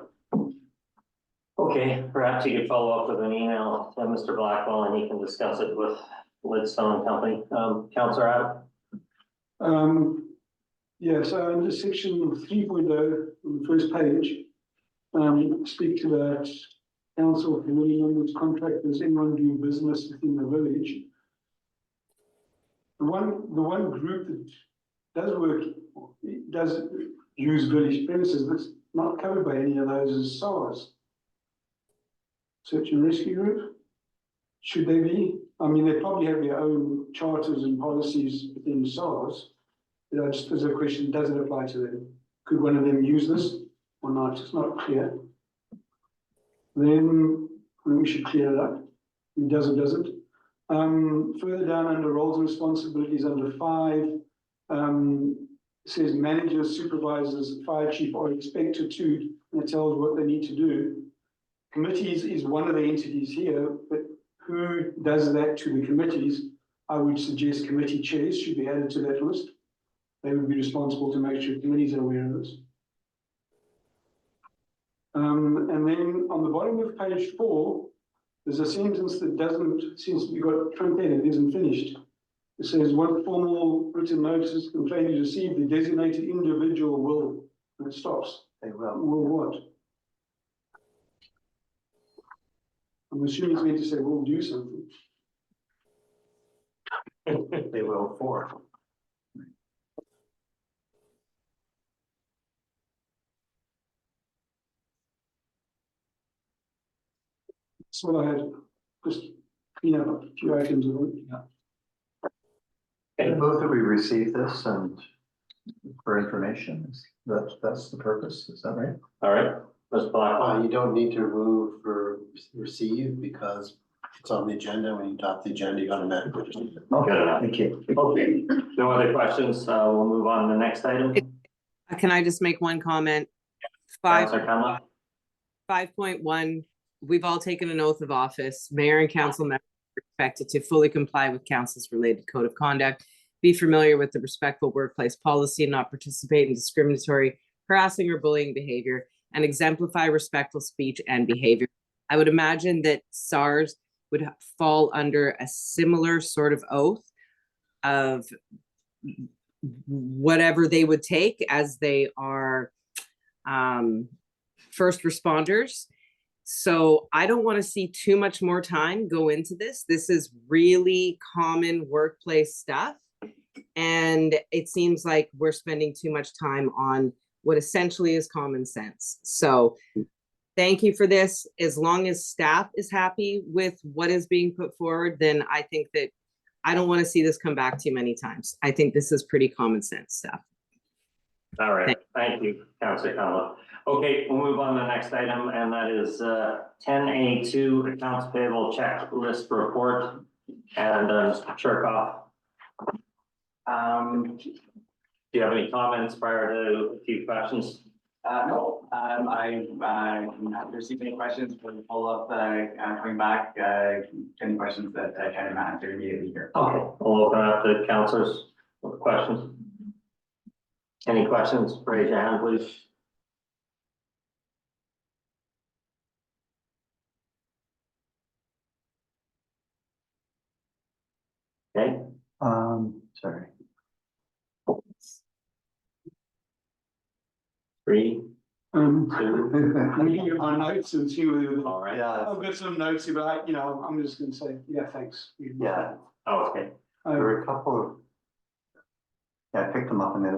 Okay, perhaps you could follow up with an email to Mr. Blackwell and he can discuss it with Lidstone Company. Councillor Adam? Yeah, so under section 3.0 on the first page, speak to that council, committee members, contractors, anyone doing business within the village. The one group that does use village premises that's not covered by any of those is SARS. Search and Rescue Group. Should they be? I mean, they probably have their own charters and policies within SARS. Just as a question, does it apply to them? Could one of them use this or not? It's not clear. Then we should clear it up. It does or doesn't. Further down under roles and responsibilities under 5, says managers, supervisors, fire chief are expected to, and it tells what they need to do. Committees is one of the entities here, but who does that to the committees? I would suggest committee chairs should be added to that list. They would be responsible to make sure committees are aware of this. And then on the bottom of page 4, there's a sentence that doesn't, seems to be got truncated, it isn't finished. It says, "What formal written notice complaint is received, the designated individual will," and it stops. They will. Will what? I'm assuming it's meant to say, "We'll do something." They will for. That's what I had, just clean up a few items of it. And both that we receive this and for information, that's the purpose, is that right? All right, Ms. Blackman. You don't need to move for receive because it's on the agenda. When you adopt the agenda, you automatically receive it. Good enough. Thank you. Okay, no other questions, we'll move on to the next item. Can I just make one comment? Five, Councilor Conlon? 5.1, we've all taken an oath of office. Mayor and council members are expected to fully comply with council's related code of conduct, be familiar with the respectful workplace policy, not participate in discriminatory, harassing or bullying behavior, and exemplify respectful speech and behavior. I would imagine that SARS would fall under a similar sort of oath of whatever they would take as they are first responders. So I don't want to see too much more time go into this. This is really common workplace stuff. And it seems like we're spending too much time on what essentially is common sense. So thank you for this. As long as staff is happy with what is being put forward, then I think that I don't want to see this come back too many times. I think this is pretty common sense stuff. All right, thank you, Councilor Conlon. Okay, we'll move on to the next item, and that is 10A2 accounts payable checklist report. And Mr. Cherkoff, do you have any comments prior to a few questions? No, I haven't received any questions for the follow-up, coming back, any questions that I can answer immediately here. Okay, we'll open up to councilors with questions. Any questions? Raise your hand, please. Okay, Sorry. 3, 2. I'm looking at my notes and see whether, All right. Yeah, I've got some notes here, but I'm just gonna say, yeah, thanks. yeah, Oh, okay. there were a couple of. Yeah, I picked them up and they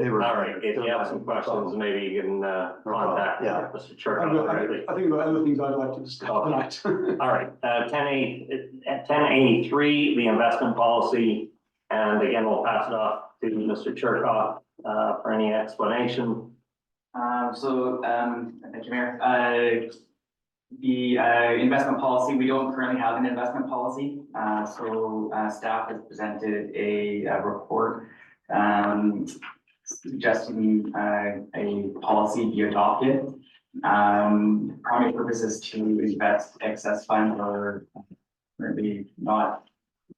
were. All right. If you have some questions, maybe you can contact Yeah. Mr. Cherkoff directly. I think we've got other things I'd like to discuss tonight. All right, 10A3, the investment policy, and again, we'll pass it off to Mr. Cherkoff for any explanation. Thank you, Mayor. The investment policy, we don't currently have an investment policy. Staff has presented a report suggesting a policy be adopted. Primary purpose is to invest excess funds or currently not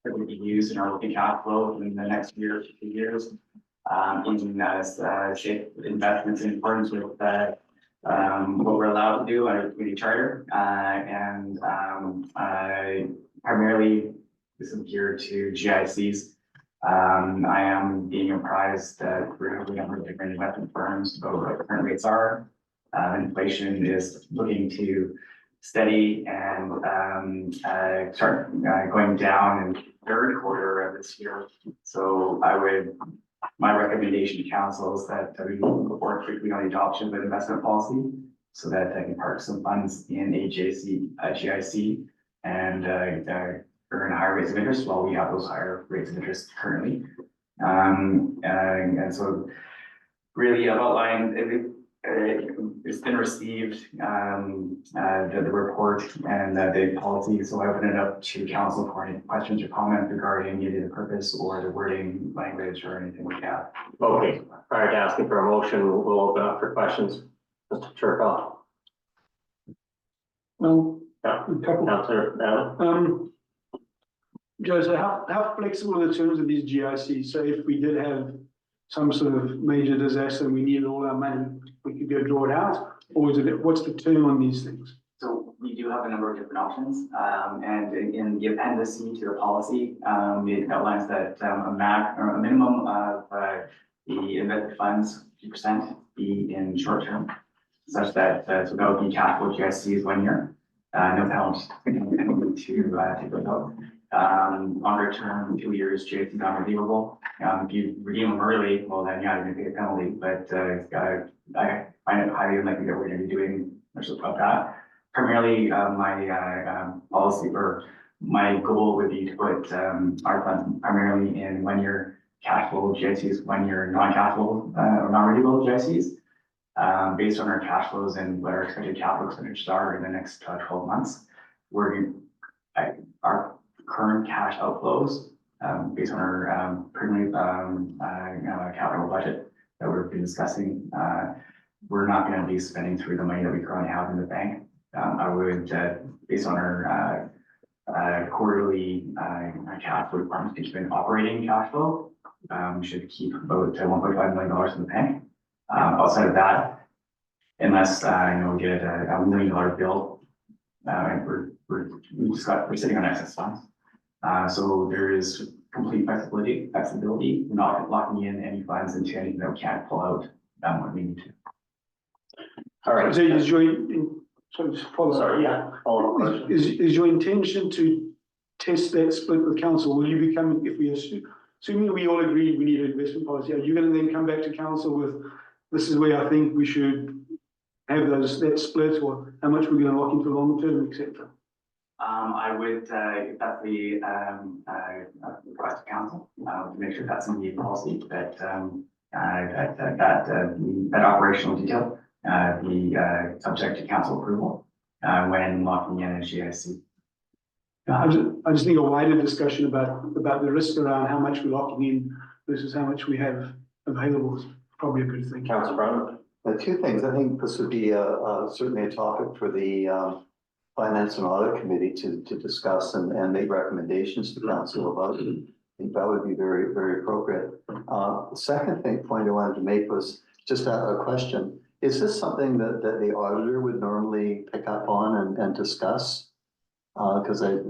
able to be used in our working capital in the next year to 2 years. In shape investments in accordance with what we're allowed to do under the community charter, primarily this is geared to GICs. I am being apprised that we're having a number of different investment firms about what the current rates are. Inflation is looking to steady and start going down in the third quarter of this year. So my recommendation to council is that we move forward quickly on the adoption of an investment policy so that I can park some funds in a GIC and earn higher rates of interest while we have those higher rates of interest currently. And so really I've outlined it's been received, the report and the policy. So I open it up to council for any questions or comments regarding either the purpose or the wording, language, or anything like that. Okay, prior to asking for a motion, we'll open up for questions. Mr. Cherkoff. Well, Yeah. a couple. Councilor Allen. Joe, so how flexible are the terms of these GICs? So if we did have some sort of major disaster and we needed all our money, we could go draw it out? Or is it, what's the term on these things? So we do have a number of different options, and in the appendix C to the policy, it outlines that or a minimum of the invested funds, 50% be in short term, such that so that would be cash flow GIC is 1 year, no penalty to take those out. Longer term, 2 years, GIC is non-redeemable. If you redeem them early, well then yeah, you're gonna pay a penalty, but I find it highly unlikely that we're gonna be doing much about that. Primarily, my policy or my goal would be to put our funds primarily in 1 year cash flow GICs, 1 year non-cash flow or non-redeemable GICs. Based on our cash flows and what our expected capital expenditures are in the next 12 months, our current cash outflows, based on our currently capital budget that we've been discussing, we're not going to be spending through the money that we currently have in the bank. I would, based on our quarterly cash flow requirements to keep an operating cash flow, we should keep about $1.5 million in the bank. Outside of that, unless we get a $1 million bill, and we're sitting on excess funds. So there is complete flexibility, not locking in any funds into anything that we can't pull out when we need to. All right. So is sorry, just follow. Sorry, yeah, follow-up question. Is your intention to test that split with council? Will you be coming, if we assuming we all agree we need an investment policy, are you going to then come back to council with, this is where I think we should have that split, or how much we're going to lock into long term, etc.? I would, if that's the request of council, to make sure that's in the policy, that operational detail be subject to council approval when locking in a GIC. I just think a wider discussion about the risk around how much we're locking in versus how much we have available is probably a good thing. Councillor Brown. Two things. I think this would be certainly a topic for the Finance and Audit Committee to discuss and make recommendations to council about. I think that would be very, very appropriate. The second point I wanted to make was just a question. Is this something that the auditor would normally pick up on and discuss? Because there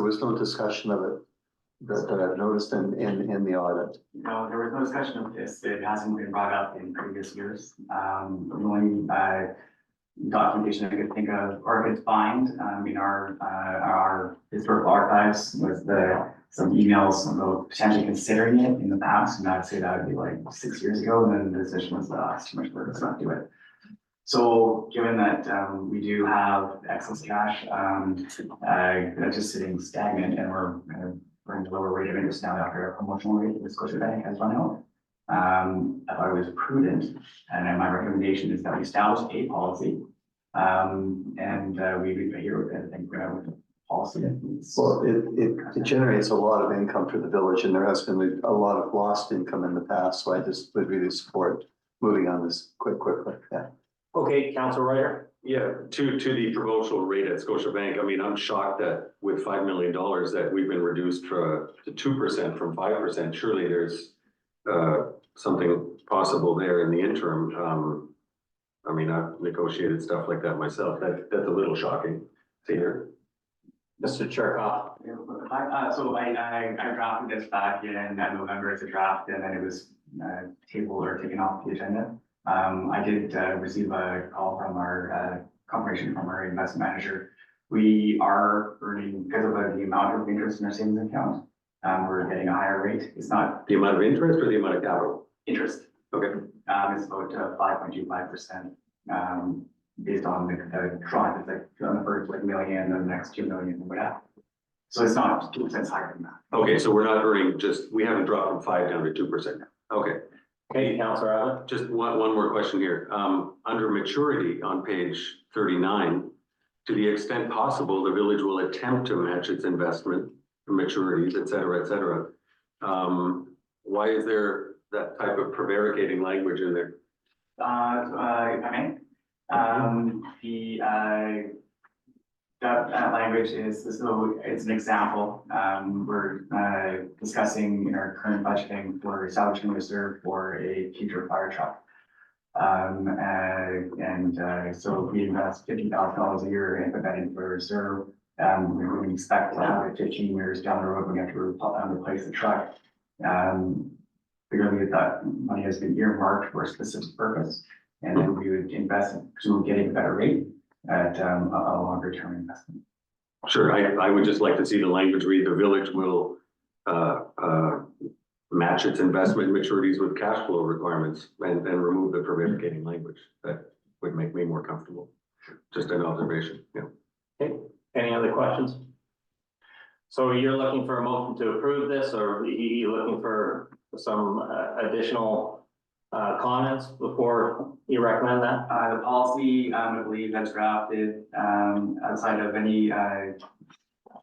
was no discussion of it that I've noticed in the audit. No, there was no discussion of this. It hasn't been brought up in previous years. The only documentation I could think of, or I could find in our historical archives, was some emails about potentially considering it in the past, and I'd say that would be like 6 years ago, and then the decision was it's too much work, let's not do it. So given that we do have excess cash that's just sitting stagnant, and we're kind of in the lower rate of interest now after a promotional rate with Scotiabank has run out, I thought it was prudent, and my recommendation is that we establish a policy, and we adhere with it. I think with policy. Well, it generates a lot of income for the village, and there has been a lot of lost income in the past, so I just would really support moving on this quickly. Yeah. Okay, Councillor Ryder. Yeah, to the promotional rate at Scotiabank, I mean, I'm shocked that with $5 million that we've been reduced to 2% from 5%. Surely there's something possible there in the interim. I mean, I've negotiated stuff like that myself. That's a little shocking to hear. Mr. Cherkoff. So I drafted this back in November as a draft, and then it was tabled or taken off the agenda. I did receive a call from our confirmation from our investment manager. We are earning, because of the amount of interest in our savings account, we're getting a higher rate. It's not The amount of interest or the amount of capital? interest. Okay. It's about 5.25%, based on the tranche. It's like on the first million, and the next 2 million, whatever. So it's not 2% higher than that. Okay, so we're not earning we haven't dropped from 5 down to 2%. Okay. Okay, Councillor Abbott. Just one more question here. Under maturity on page 39, to the extent possible, the village will attempt to match its investment maturities, et cetera, et cetera. Why is there that type of prevaricating language in there? If I may, that language is, so it's an example. We're discussing in our current budgeting for establishing a reserve for a future fire truck. So we invest $50,000 a year and put that into a reserve. We expect to have it 15 years down the road, we have to replace the truck. Clearly that money has been earmarked for a specific purpose, and then we would invest it, presumably getting a better rate at a longer term investment. Sure, I would just like to see the language read, the village will match its investment maturities with cash flow requirements and remove the prevaricating language. That would make me more comfortable. Just an observation, yeah. Okay, any other questions? So you're looking for a motion to approve this, or are you looking for some additional comments before you recommend that? The policy, I believe that's drafted, outside of any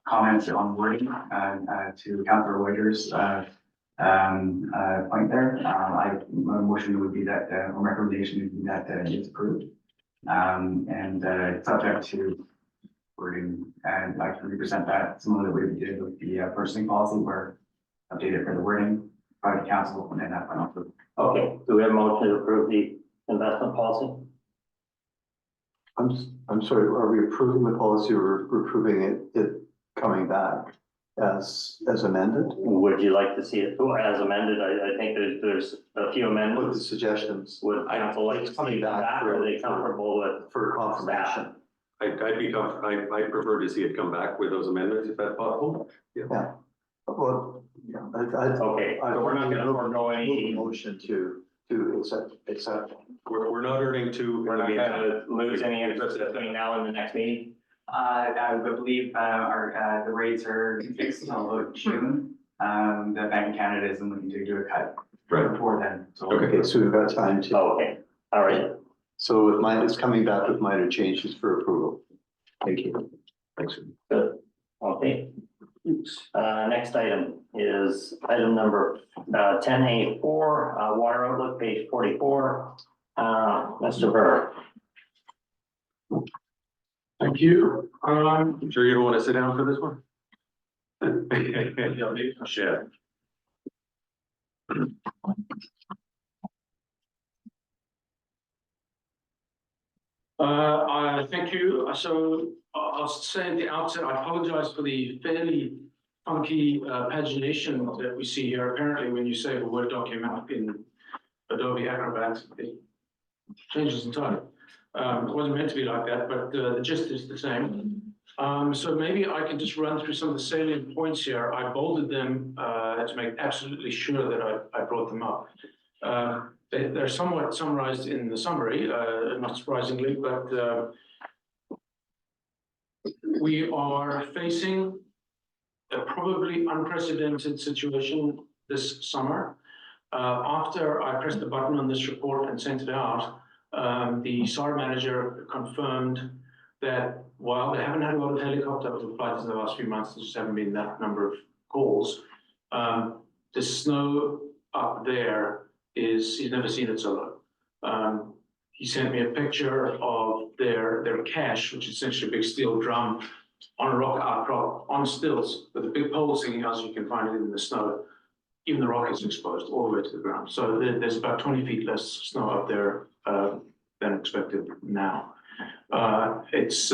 comments on wording, to Councilor Reuters' point there. My motion would be that, or recommendation would be that it's approved. Subject to wording, and I can represent that similar to what we did with the purchasing policy, where updated for the wording, private council, and then that final approval. Okay, do we have a motion to approve the investment policy? I'm sorry, are we approving the policy or we're approving it coming back as amended? Would you like to see it as amended? I think there's a few With the amendments. suggestions Would council like to see back, or are they comfortable with? for confirmation. I'd prefer to see it come back with those amendments if that's possible. Yeah. Well, yeah, Okay, so we're not gonna forego any, motion to accept. We're not earning to. we're not gonna lose any interest between now and the next meeting? I believe the rates are fixed until June. The Bank of Canada isn't looking to do a cut Right. before then. So Okay, so we've got time to, Oh, okay, all right. so with mine, it's coming back with minor changes for approval. Thank you. Thanks. Good, okay. Next item is item number 10A4, water outlook, page 44. Mr. Burr. Thank you. I'm sure you don't want to sit down for this one? Yeah. Thank you. So I'll say at the outset, I apologize for the fairly funky pagination that we see here. Apparently, when you save a Word document in Adobe Acrobat, it changes entirely. It wasn't meant to be like that, but the gist is the same. So maybe I can just run through some of the salient points here. I bolded them to make absolutely sure that I brought them up. They're somewhat summarized in the summary, not surprisingly, but we are facing a probably unprecedented situation this summer. After I pressed the button on this report and sent it out, the SAR manager confirmed that while they haven't had a lot of helicopter flights in the last few months, there just haven't been that number of calls. The snow up there is, he's never seen it so low. He sent me a picture of their cache, which is essentially a big steel drum on a rock outcrop on stilts with a big pole sticking out, so you can find it in the snow. Even the rock is exposed all the way to the ground. So there's about 20 feet less snow up there than expected now. It's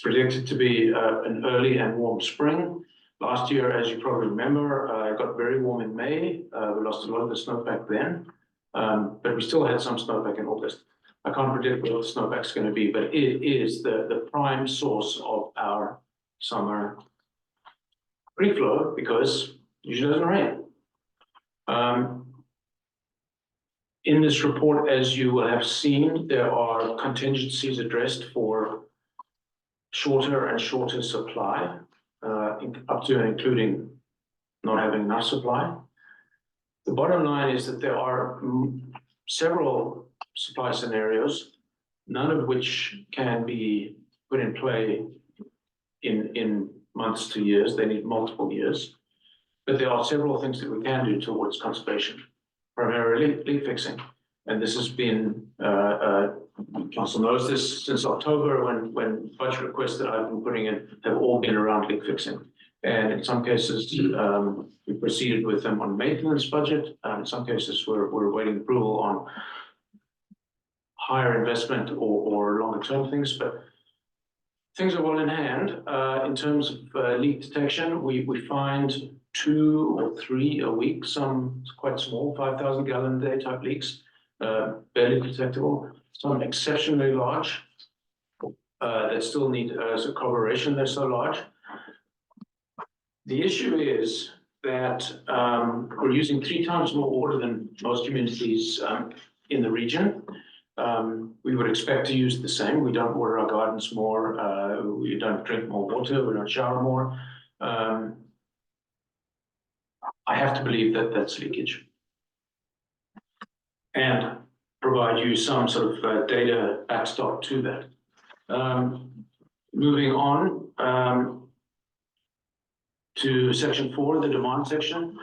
predicted to be an early and warm spring. Last year, as you probably remember, it got very warm in May. We lost a lot of the snowpack then, but we still had some snowpack in August. I can't predict what the snowpack's going to be, but it is the prime source of our summer free flow because it usually doesn't rain. In this report, as you will have seen, there are contingencies addressed for shorter and shorter supply, up to and including not having enough supply. The bottom line is that there are several supply scenarios, none of which can be put in play in months to years. They need multiple years. But there are several things that we can do towards conservation, primarily leak fixing. And this has been, Council knows this since October when budget requests that I've been putting in have all been around leak fixing. And in some cases, we proceeded with them on maintenance budget. In some cases, we're awaiting approval on higher investment or longer term things, but things are well in hand. In terms of leak detection, we find 2 or 3 a week, some quite small, 5,000 gallon a day type leaks, barely detectable, some exceptionally large that still need some corroboration, they're so large. The issue is that we're using 3 times more water than most communities in the region. We would expect to use the same. We don't water our gardens more. We don't drink more water. We don't shower more. I have to believe that that's leakage. And provide you some sort of data backstop to that. Moving on to section 4, the demand section.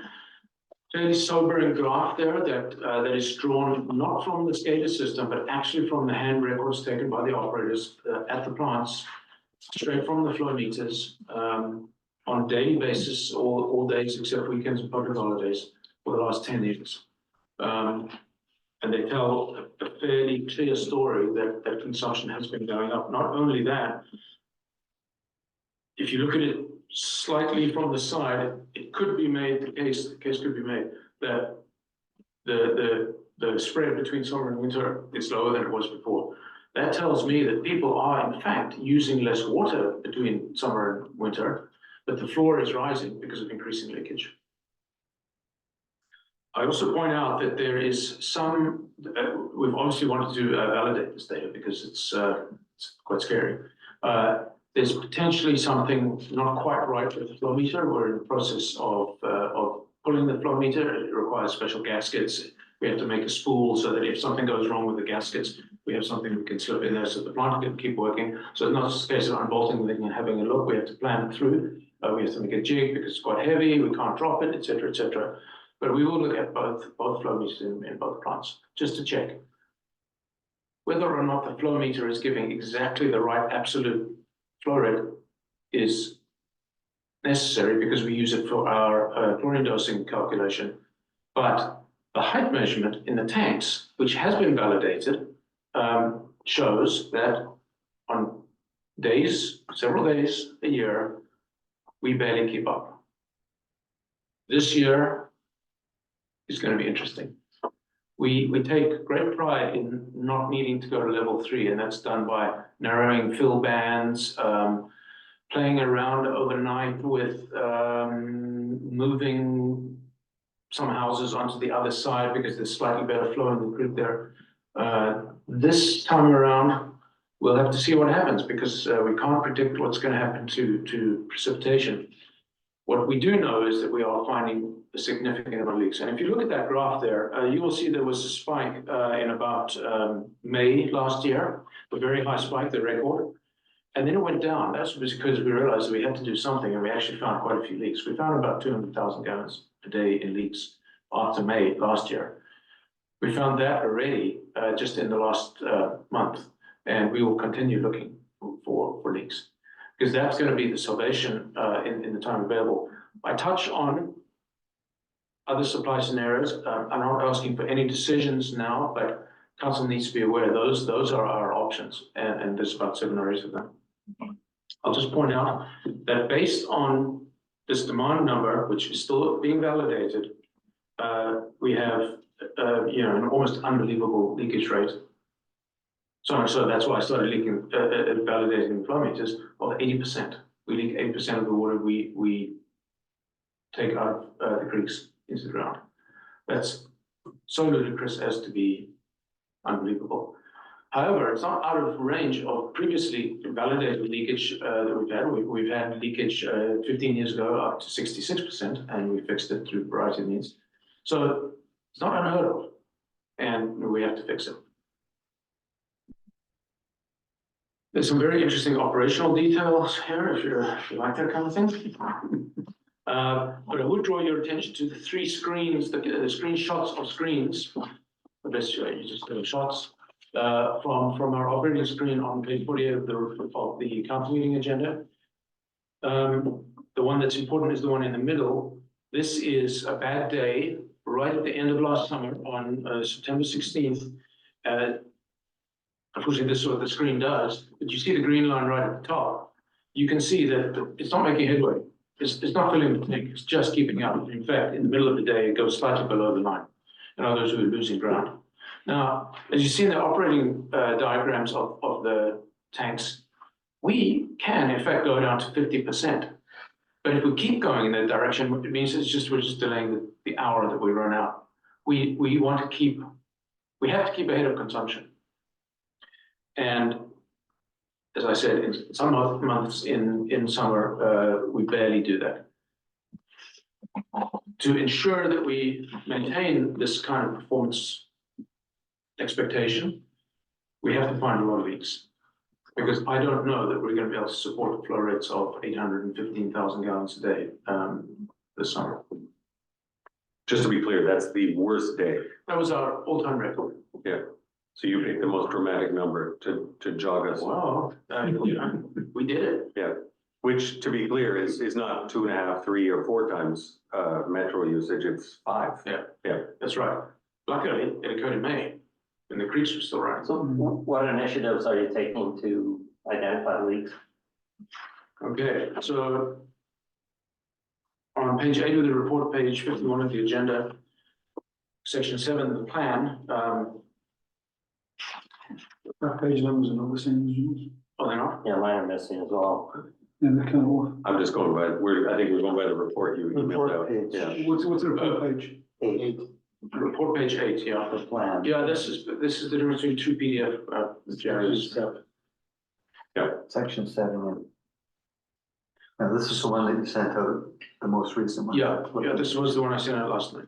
Fairly sobering graph there that is drawn not from the SCADA system, but actually from the hand records taken by the operators at the plants, straight from the flow meters, on a daily basis, all days except weekends and public holidays for the last 10 years. And they tell a fairly clear story that consumption has been going up. Not only that, if you look at it slightly from the side, it could be made, the case could be made that the spread between summer and winter is lower than it was before. That tells me that people are in fact using less water between summer and winter, but the floor is rising because of increasing leakage. I also point out that there is some, we've obviously wanted to validate this data because it's quite scary. There's potentially something not quite right with the flow meter. We're in the process of pulling the flow meter. It requires special gaskets. We have to make a spool so that if something goes wrong with the gaskets, we have something we can slip in there so the plant can keep working. So it's not just a case of unbolting the thing and having a look. We have to plan it through. We have to make a jig because it's quite heavy. We can't drop it, etc., etc. But we will look at both flow meters in both plants just to check whether or not the flow meter is giving exactly the right absolute flow rate is necessary because we use it for our chlorine dosing calculation. But the height measurement in the tanks, which has been validated, shows that on days, several days a year, we barely keep up. This year is going to be interesting. We take great pride in not needing to go to level 3, and that's done by narrowing fill bands, playing around overnight with moving some houses onto the other side because there's slightly better flow in the grid there. This time around, we'll have to see what happens because we can't predict what's going to happen to precipitation. What we do know is that we are finding a significant amount of leaks. And if you look at that graph there, you will see there was a spike in about May last year, a very high spike, the record. And then it went down. That's because we realized that we had to do something, and we actually found quite a few leaks. We found about 200,000 gallons a day in leaks after May last year. We found that already just in the last month, and we will continue looking for leaks because that's going to be the salvation in the time available. I touch on other supply scenarios. I'm not asking for any decisions now, but council needs to be aware those are our options, and there's about 7 or 8 of them. I'll just point out that based on this demand number, which is still being validated, we have an almost unbelievable leakage rate. So that's why I started validating the flow meters of 80%. We leak 80% of the water we take out of the creeks into the ground. That's so ludicrous as to be unbelievable. However, it's not out of range of previously validated leakage that we've had. We've had leakage 15 years ago up to 66%, and we fixed it through a variety of means. So it's not unheard of, and we have to fix it. There's some very interesting operational details here if you like that kind of thing. But I would draw your attention to the 3 screens, the screenshots of screens. Unless you just do shots from our operating screen on page 48 of the council meeting agenda. The one that's important is the one in the middle. This is a bad day right at the end of last summer on September 16th. unfortunately, this is what the screen does, but you see the green line right at the top. You can see that it's not making headway. It's not filling the tank, it's just keeping up. In fact, in the middle of the day, it goes slightly below the line. In other words, we're losing ground. Now, as you see in the operating diagrams of the tanks, we can in fact go down to 50%. But if we keep going in that direction, it means we're just delaying the hour that we run out. We have to keep ahead of consumption. And as I said, in some months in summer, we barely do that. To ensure that we maintain this kind of performance expectation, we have to find a lot of leaks. Because I don't know that we're going to be able to support the flow rates of 815,000 gallons a day this summer. Just to be clear, that's the worst day. That was our all-time record. Yeah. So you picked the most dramatic number to jog us. Wow, we did it. Yeah. Which, to be clear, is not 2.5, 3, or 4 times metro usage. It's 5. Yeah. Yeah. That's right. Luckily, it occurred in May, and the creeks were still running. So what initiatives are you taking to identify leaks? Okay, so on page 8 of the report, page 51 of the agenda, section 7 of the plan, That page numbers are not the same as yours. oh, they're not? Yeah, mine are missing as well. Yeah, they're kind of off. I'm just going by, I think we're going by the report you emailed Report out. page. Yeah. What's the report page? 8, Report page 8, yeah. the plan. Yeah, this is the difference between 2 PDF agendas. Section 7. Now, this is the one that you sent out, the most recent one. Yeah, this was the one I sent out last night.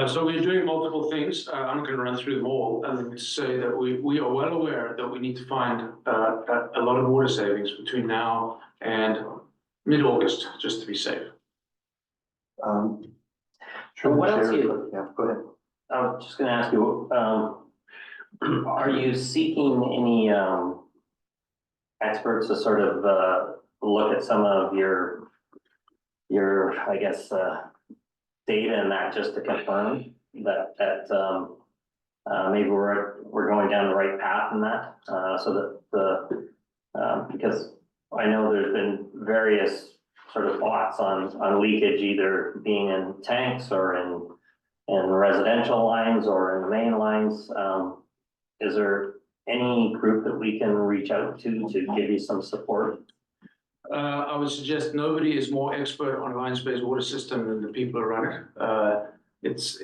So we're doing multiple things. I'm not going to run through them all. I'm going to say that we are well aware that we need to find a lot of water savings between now and mid-August, just to be safe. Sure, What else Chair, you- yeah, go ahead. I was just gonna ask you, are you seeking any experts to sort of look at some of your I guess data and that, just to confirm that maybe we're going down the right path in that, so that because I know there's been various sort of thoughts on leakage, either being in tanks or in residential lines or in the main lines. Is there any group that we can reach out to give you some support? I would suggest nobody is more expert on a line-based water system than the people who run it. It's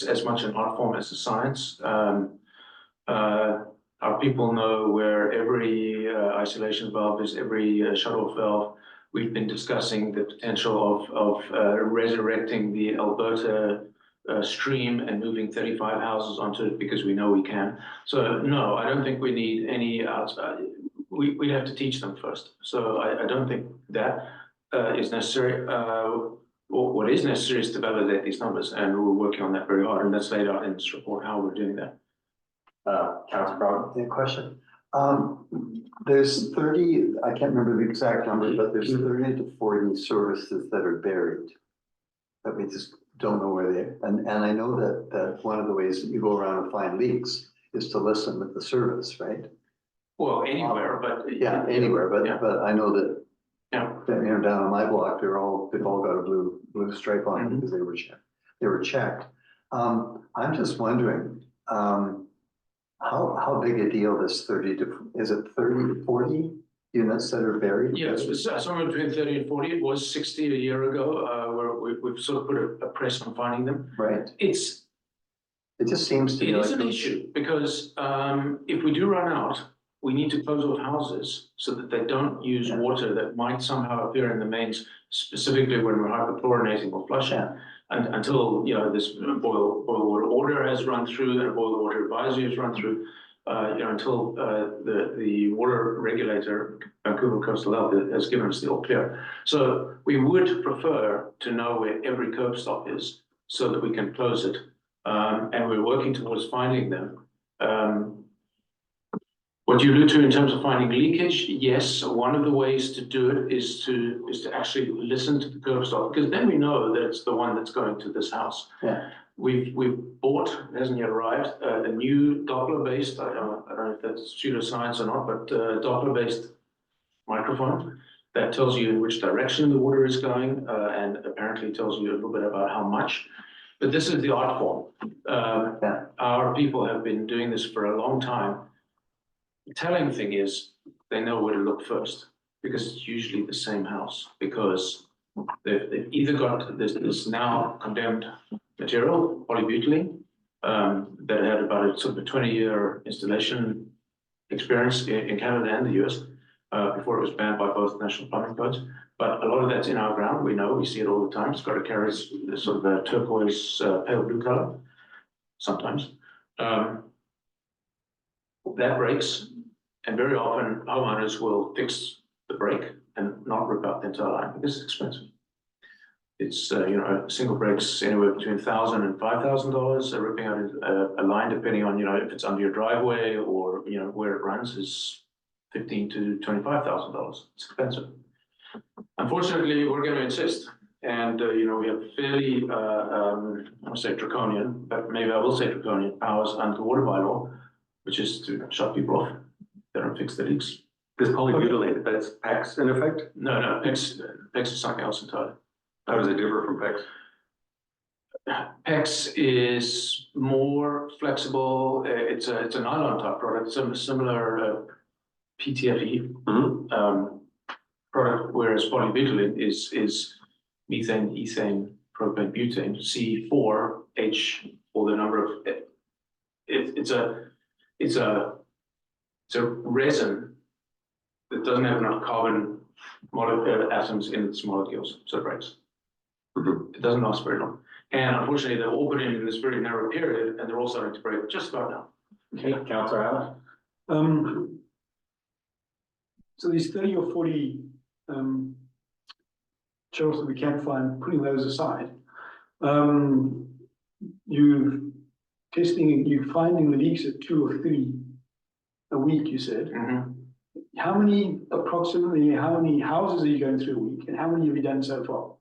as much an art form as a science. Our people know where every isolation valve is, every shut-off valve. We've been discussing the potential of resurrecting the Alberta stream and moving 35 houses onto it, because we know we can. So no, I don't think we need any outside. We'd have to teach them first. So I don't think that is necessary. What is necessary is to validate these numbers, and we're working on that very hard, and that's laid out in this report how we're doing that. Councilor Brown? Any question? There's 30, I can't remember the exact number, but there's 30 to 40 services that are buried, that we just don't know where they, and I know that one of the ways that you go around and find leaks is to listen with the service, right? Well, anywhere, but Yeah, anywhere, Yeah. but I know that, Yeah. that, you know, down on my block, they've all got a blue stripe on them because they were checked. I'm just wondering, how big a deal this 30 to, is it 30 to 40 units that are buried? Yes, it's somewhere between 30 and 40. It was 60 a year ago, where we've sort of put a press on finding them. Right, It just seems to me is like. an issue, because if we do run out, we need to close off houses so that they don't use Yeah. water that might somehow appear in the mains, specifically when we're hyperchlorinating or flushing. Yeah. And until, you know, this boil water order has run through and a boil water advisory has run through, until the water regulator, Vancouver Coastal Health, has given us the all clear. So we would prefer to know where every curb stop is so that we can close it. And we're working towards finding them. What you allude to in terms of finding leakage, yes, one of the ways to do it is to actually listen to the curb stop, because then we know that it's the one that's going to this house. Yeah. we've bought, it hasn't yet arrived, a new Doppler-based, I don't know if that's pseudoscience or not, but Doppler-based microphone that tells you in which direction the water is going, and apparently tells you a little bit about how much. But this is the art form. Our people have been doing this for a long time. The telling thing is they know where to look first, because it's usually the same house, because they've either got this now condemned material, polybutylene, that had about a sort of a 20-year installation experience in Canada and the US, before it was banned by both national plumbing codes. But a lot of that's in our ground. We know, we see it all the time. It's got to carry sort of a turquoise, pale blue color sometimes. That breaks, and very often homeowners will fix the break and not rip out the entire line because it's expensive. It's, you know, a single break's anywhere between $1,000 and $5,000. Ripping out a line, depending on, you know, if it's under your driveway or, you know, where it runs, is $15,000 to $25,000. It's expensive. Unfortunately, we're going to insist. And, you know, we have fairly, I won't say draconian, but maybe I will say draconian powers under the water bylaw, which is to shut people off. They don't fix the leaks. This polybutylene, that's PEX in effect? No, PEX is something else entirely. How does it differ from PEX? PEX is more flexible. It's a nylon type product. It's a similar PTFE product, whereas polybutylene is methane, ethane, propane, butane, C4H, or the number of it's a resin that doesn't have enough carbon atoms in its molecules, so it breaks. It doesn't last very long. And unfortunately, they're all put in this very narrow period, and they're all starting to break just about now. Okay, Councillor Allen. So these 30 or 40 channels that we can't find, putting those aside, you're finding the leaks at 2 or 3 a week, you said. How many houses are you going through a week, and how many have you done so far?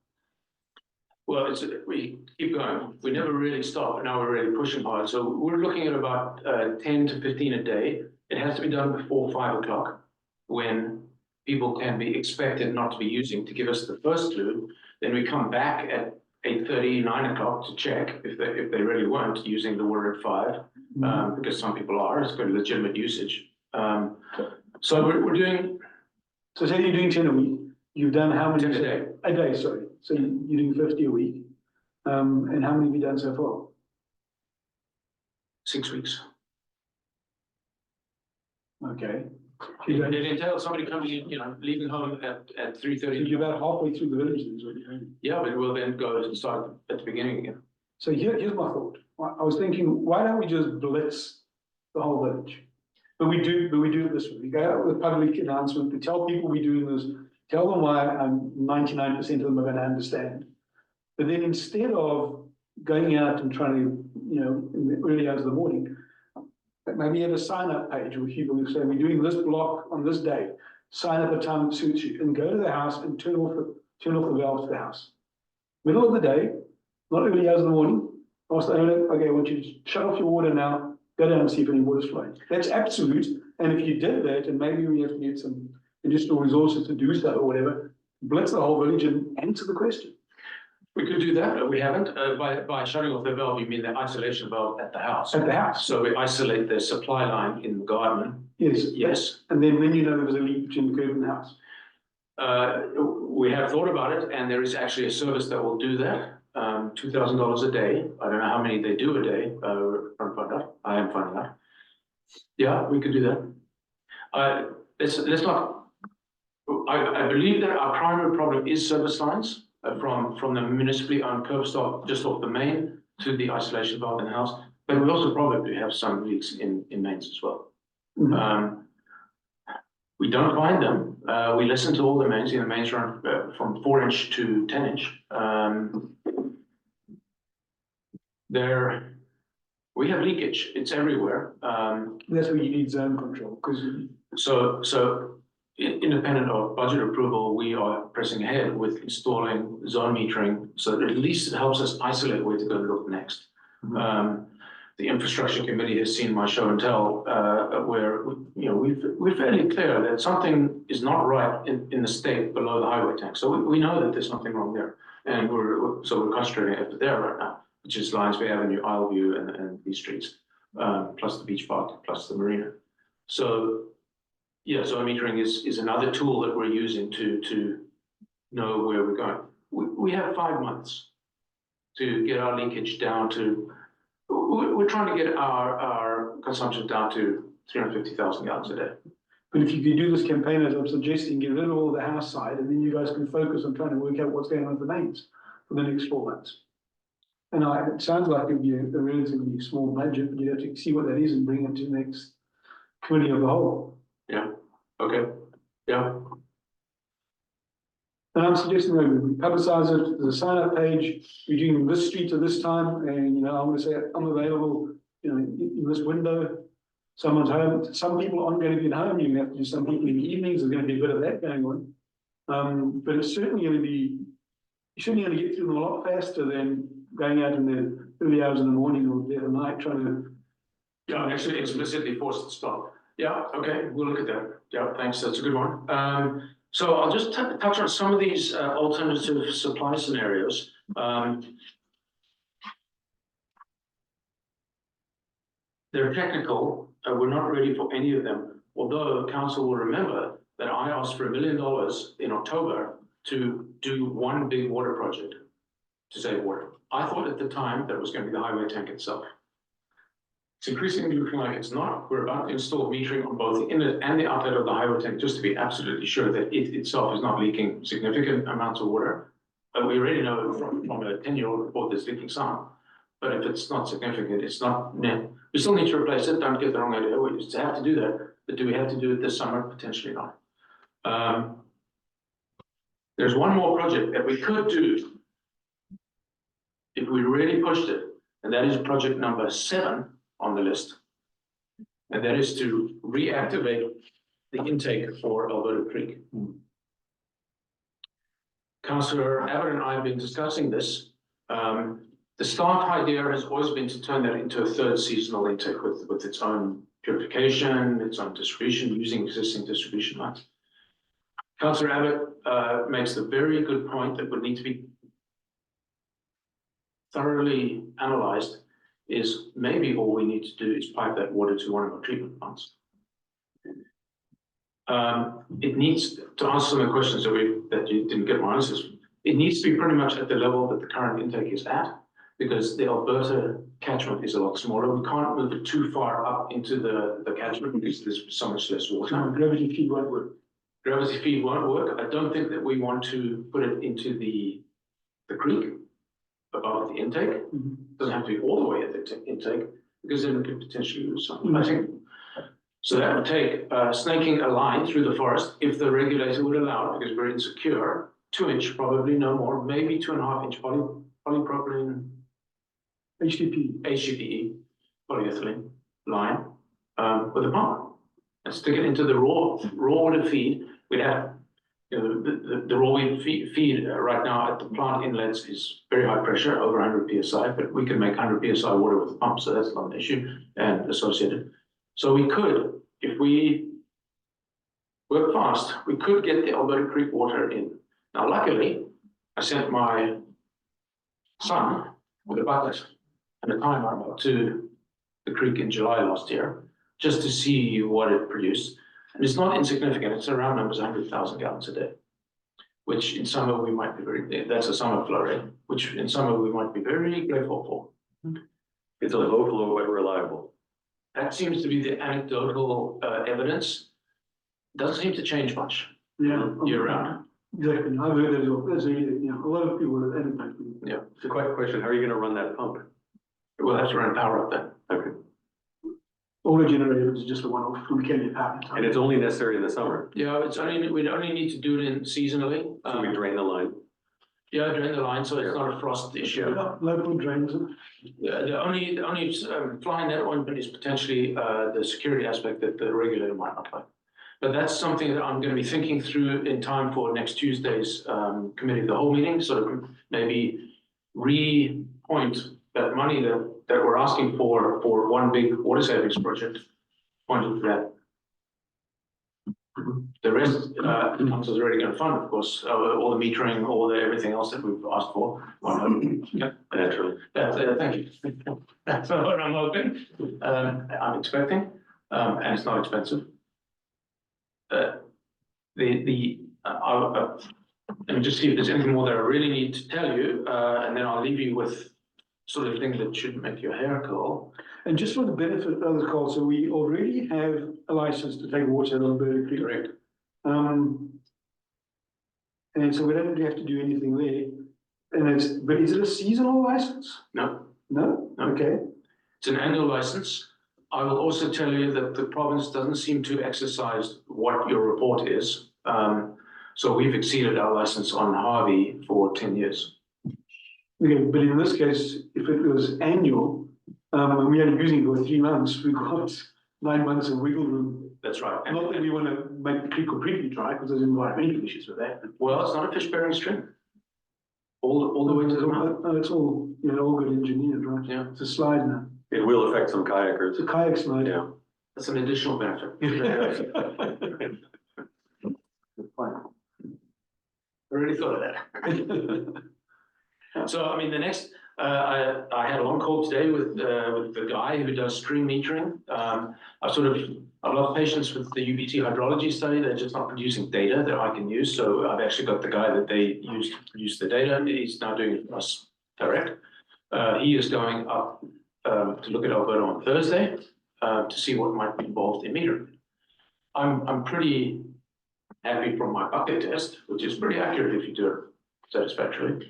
Well, we keep going. We never really stop, and now we're really pushing hard. So we're looking at about 10 to 15 a day. It has to be done before 5 o'clock, when people can be expected not to be using, to give us the first clue. Then we come back at 8:30, 9 o'clock to check if they really weren't using the water at 5, because some people are. It's got legitimate usage. So we're doing. So say you're doing 10 a week. You've done how many? 10 a day. A day, sorry. So you're doing 50 a week. And how many have you done so far? 6 weeks. Okay. It entails somebody coming in, you know, leaving home at 3:30. So you're about halfway through the village, is what you're saying. Yeah, but we'll then go and start at the beginning again. So here's my thought. I was thinking, why don't we just blitz the whole village? But we do it this way. We go out with a public announcement, we tell people we're doing this, tell them why 99% of them are going to understand. But then instead of going out and trying to, you know, in the early hours of the morning, maybe have a sign-up page with people who say, we're doing this block on this day, sign up a time that suits you, and go to the house and turn off the valves to the house. Middle of the day, not early hours of the morning, ask the owner, okay, I want you to shut off your water now, go down and see if any water's flowing. That's absolute, and if you did that, and maybe we have to get some additional resources to do so or whatever, blitz the whole village and answer the question. We could do that, but we haven't. By shutting off the valve, you mean the isolation valve at the house? At the house. So we isolate the supply line in the garden. Yes. Yes. And then when you know there was a leak between the curb and the house. We have thought about it, and there is actually a service that will do that. $2,000 a day. I don't know how many they do a day. I am finding out. Yeah, we could do that. Let's not. I believe that our primary problem is service lines from the municipally owned curb stop just off the main to the isolation valve in the house. But we also probably have some leaks in mains as well. We don't find them. We listen to all the mains. The mains run from 4-inch to 10-inch. We have leakage. It's everywhere. That's where you need zone control, because So independent of budget approval, we are pressing ahead with installing zone metering, so that at least it helps us isolate where to go and look next. The infrastructure committee has seen my show and tell, where, we're fairly clear that something is not right in the state below the highway tank. So we know that there's something wrong there. And we're concentrating effort there right now, which is Lionsway Avenue, Isleview, and these streets, plus the beach park, plus the marina. So, yeah, zone metering is another tool that we're using to know where we're going. We have 5 months to get our leakage down to, we're trying to get our consumption down to 350,000 gallons a day. But if you could do this campaign, as I'm suggesting, get rid of all the house side, and then you guys can focus on trying to work out what's going on with the mains for the next 4 months. And it sounds like it'd be a relatively small budget, but you have to see what that is and bring it to the next committee of the whole. Yeah, okay, yeah. And I'm suggesting that we publicize it, there's a sign-up page, we're doing this street at this time, and, I'm gonna say, I'm available, in this window. Someone's home, some people aren't going to be at home, you're gonna have to do some people in the evenings, there's gonna be a bit of that going on. But it's certainly gonna be, you're certainly gonna get through them a lot faster than going out in the early hours in the morning or the other night trying to. Yeah, actually explicitly forced to stop. Yeah, okay, we'll look at that. Yeah, thanks, that's a good one. So I'll just touch on some of these alternative supply scenarios. They're technical, we're not ready for any of them, although council will remember that I asked for $1 million in October to do one big water project to save water. I thought at the time that it was going to be the highway tank itself. It's increasingly looking like it's not. We're about to install metering on both the inlet and the outlet of the highway tank just to be absolutely sure that it itself is not leaking significant amounts of water. But we already know from a 10-year-old report that's leaking some. But if it's not significant, it's not net. We still need to replace it. Don't get the wrong idea. We just have to do that. But do we have to do it this summer? Potentially not. There's one more project that we could do if we really pushed it, and that is project number 7 on the list. And that is to reactivate the intake for Alberta Creek. Councillor Abbott and I have been discussing this. The staff idea has always been to turn that into a third seasonal intake with its own purification, its own distribution, using existing distribution lines. Councillor Abbott makes the very good point that would need to be thoroughly analysed is maybe all we need to do is pipe that water to one of our treatment plants. It needs to answer some of the questions that you didn't get my answers. It needs to be pretty much at the level that the current intake is at, because the Alberta catchment is a lot smaller. We can't move it too far up into the catchment because there's so much less water. Gravity feed won't work. Gravity feed won't work. I don't think that we want to put it into the creek above the intake. Doesn't have to be all the way at the intake, because then it could potentially lose something. I think so. That would take snaking a line through the forest if the regulator would allow it, because we're insecure. 2-inch, probably no more, maybe 2.5-inch polypropylene. HDPE, polyethylene line with a pump and stick it into the raw water feed. We'd have, the raw feed right now at the plant inlets is very high pressure, over 100 psi, but we can make 100 psi water with the pump, so that's not an issue and associated. So we could, if we work fast, we could get the Alberta Creek water in. Now, luckily, I sent my son with a bucket and a timer to the creek in July last year, just to see what it produced. And it's not insignificant. It's around numbers 100,000 gallons a day, which in summer we might be that's a summer flow rate, which in summer we might be very grateful for. It's a low flow but reliable. That seems to be the anecdotal evidence. Doesn't seem to change much year round. Exactly. I've heard that as well. There's a lot of people that adamant. Yeah. It's a quick question. How are you going to run that pump? We'll have to run power up then. Okay. All the generators is just a one-off from Kenya Power. And it's only necessary in the summer. Yeah, we'd only need to do it in seasonally. So we drain the line. Yeah, drain the line, so it's not a frost issue. Local drains. The only fly in that one is potentially the security aspect that the regulator might not like. But that's something that I'm going to be thinking through in time for next Tuesday's committee of the whole meeting. Sort of maybe re-point that money that that we're asking for one big water savings project, pointed to that. The rest, the council's already gonna fund, of course, all the metering, all the, everything else that we've asked for. Yeah, naturally. Thank you. That's not what I'm hoping, I'm expecting, and it's not expensive. Let me just see if there's anything more that I really need to tell you, and then I'll leave you with sort of things that shouldn't make your hair curl. And just for the benefit of others, Carl, so we already have a license to take water out of Alberta Creek. Correct. And so we don't really have to do anything there. And but is it a seasonal license? No, No? No. Okay. it's an annual license. I will also tell you that the province doesn't seem to exercise what your report is. So we've exceeded our license on Harvey for 10 years. Okay, but in this case, if it was annual, and we're only using it for 3 months, we've got 9 months of wiggle room. That's right. Not that we want to make the creek completely dry, because there's environmental issues with that. Well, it's not a fish-bearing stream. All the way to the mouth. No, it's all, all good engineered, right? Yeah. It's a slide now. It will affect some kayakers. It's a kayak slide. Yeah. That's an additional benefit. I already thought of that. So, I mean, the next, I had a long call today with the guy who does stream metering. I've lost patience with the UBT hydrology study. They're just not producing data that I can use. So I've actually got the guy that they used to produce the data. He's now doing it for us direct. He is going up to look at Alberta on Thursday to see what might be involved in metering. I'm pretty happy from my bucket test, which is pretty accurate if you do it satisfactorily,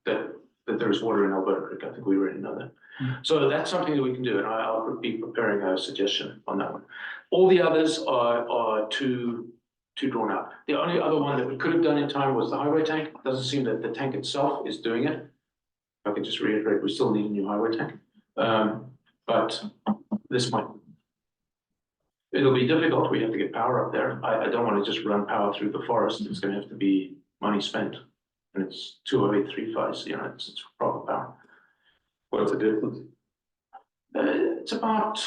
that there is water in Alberta Creek. I think we already know that. So that's something that we can do, and I'll be preparing a suggestion on that one. All the others are too drawn out. The only other one that we could have done in time was the highway tank. It doesn't seem that the tank itself is doing it. If I could just reiterate, we still need a new highway tank. But this might. It'll be difficult. We have to get power up there. I don't want to just run power through the forest. It's going to have to be money spent. And it's 208 phase, it's proper power. What's the difference? It's about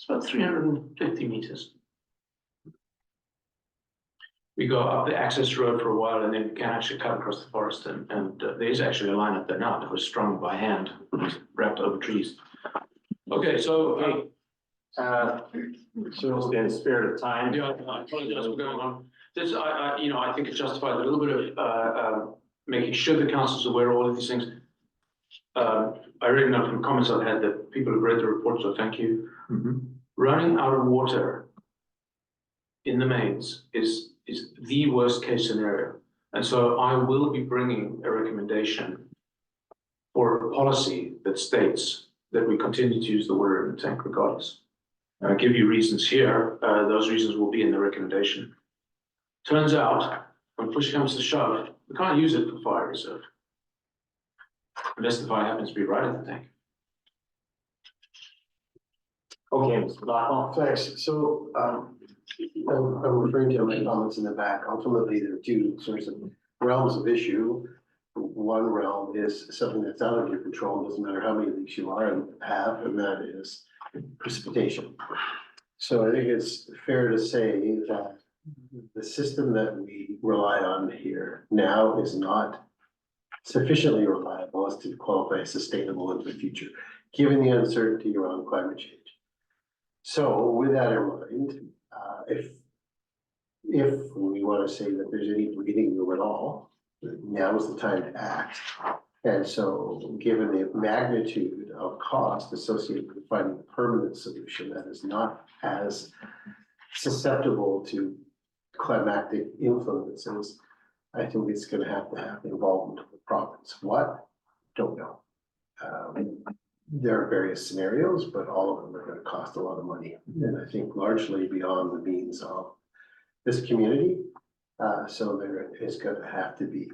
350 meters. We go up the access road for a while, and then we can actually cut across the forest. And there's actually a line up there now that was strung by hand, wrapped over trees. Okay, so So in the spirit of time. yeah, I apologize for going on. This, I think it justifies a little bit of making sure the council's aware of all of these things. I already know from comments I've had that people have read the report, so thank you. Running out of water in the mains is the worst case scenario. And so I will be bringing a recommendation for a policy that states that we continue to use the water in the tank regardless. I'll give you reasons here. Those reasons will be in the recommendation. Turns out, when push comes to shove, we can't use it for fire reserve. Unless the fire happens to be right in the tank. Okay, Mr. Blackwell. Thanks. So, I'm referring to my comments in the back. Ultimately, there are two sorts of realms of issue. One realm is something that's out of your control, doesn't matter how many leaks you are and have, and that is precipitation. So I think it's fair to say that the system that we rely on here now is not sufficiently reliable as to qualify as sustainable into the future, given the uncertainty around climate change. So with that in mind, if we want to say that there's any breathing room at all, now is the time to act. And so given the magnitude of cost associated with finding a permanent solution that is not as susceptible to climatic influences, I think it's going to have involvement of the province. What? Don't know. There are various scenarios, but all of them are going to cost a lot of money. And I think largely beyond the means of this community. So there is going to have to be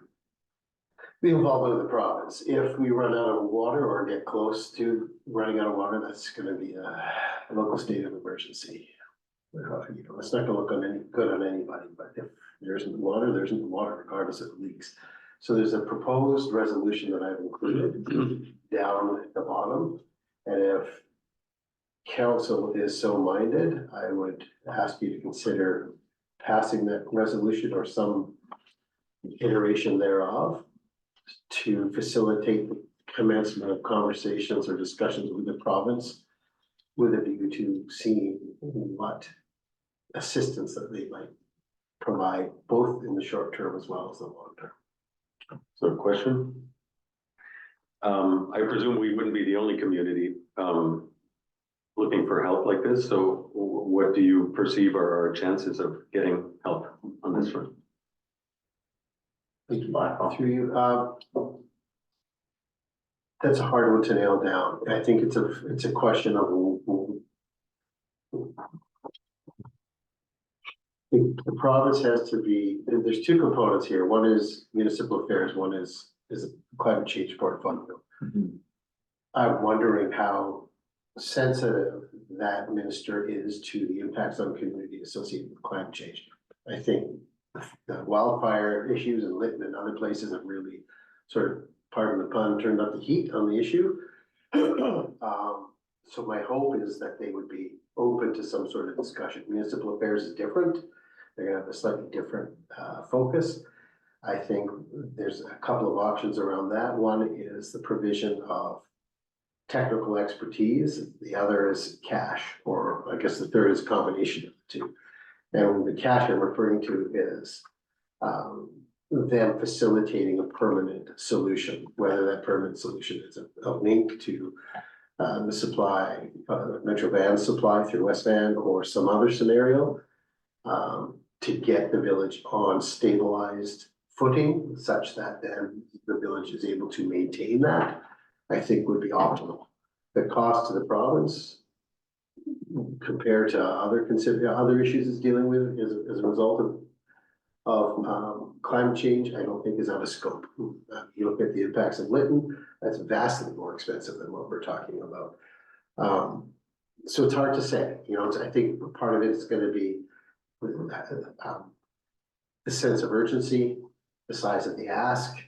the involvement of the province. If we run out of water or get close to running out of water, that's going to be a local state of emergency. It's not going to look good on anybody, but if there isn't water, there isn't water regardless of leaks. So there's a proposed resolution that I've included down at the bottom. And if council is so minded, I would ask you to consider passing that resolution or some iteration thereof to facilitate the commencement of conversations or discussions with the province with a view to seeing what assistance that they might provide, both in the short term as well as the long term. So question? I presume we wouldn't be the only community, looking for help like this, so what do you perceive are our chances of getting help on this front? Through you, that's a hard one to nail down. I think it's a question of the province has to be, there's two components here. One is municipal affairs, one is a climate change portfolio. I'm wondering how sensitive that minister is to the impacts on community associated with climate change. I think the wildfire issues in Lytton and other places have really sort of, pardon the pun, turned up the heat on the issue. So my hope is that they would be open to some sort of discussion. Municipal affairs is different. They're gonna have a slightly different focus. I think there's a couple of options around that. One is the provision of technical expertise. The other is cash, or I guess the third is a combination of the two. And the cash I'm referring to is them facilitating a permanent solution, whether that permanent solution is a link to the supply, Metro Van supply through West Van or some other scenario, to get the village on stabilized footing such that then the village is able to maintain that, I think would be optimal. The cost to the province compared to other issues it's dealing with as a result of climate change, I don't think is out of scope. You look at the impacts of Lytton, that's vastly more expensive than what we're talking about. So it's hard to say, I think part of it is gonna be the sense of urgency, the size of the ask,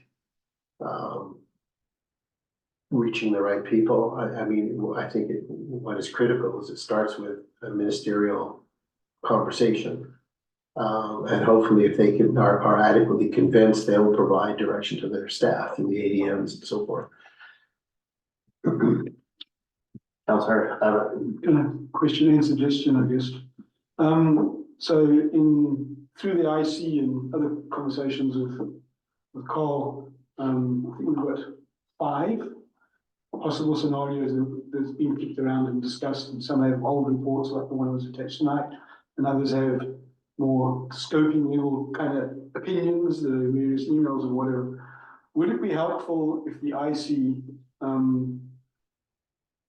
reaching the right people. I mean, I think what is critical is it starts with a ministerial conversation. And hopefully if they are adequately convinced, they will provide direction to their staff and the ADMs and so forth. Councillor, Question and suggestion, I guess. So through the IC and other conversations with Carl, I think we've got 5 possible scenarios that's been kicked around and discussed, and some have old reports like the one that was attached tonight, and others have more scoping level kind of opinions, the various emails and whatever. Would it be helpful if the IC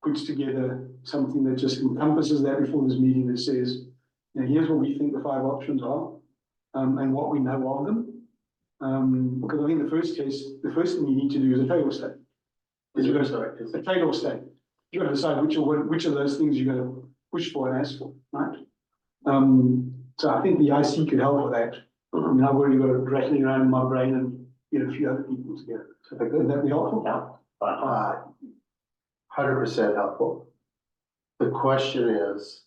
puts together something that just encompasses that before this meeting that says, here's what we think the 5 options are, and what we know of them? Because I think the first thing you need to do is a trade-off study. A trade-off study. You're going to decide which of those things you're going to push for and ask for, right? So I think the IC could help with that. I mean, I've already got it rattling around in my brain and get a few other people together. So would that be helpful? yeah. 100% helpful. The question is,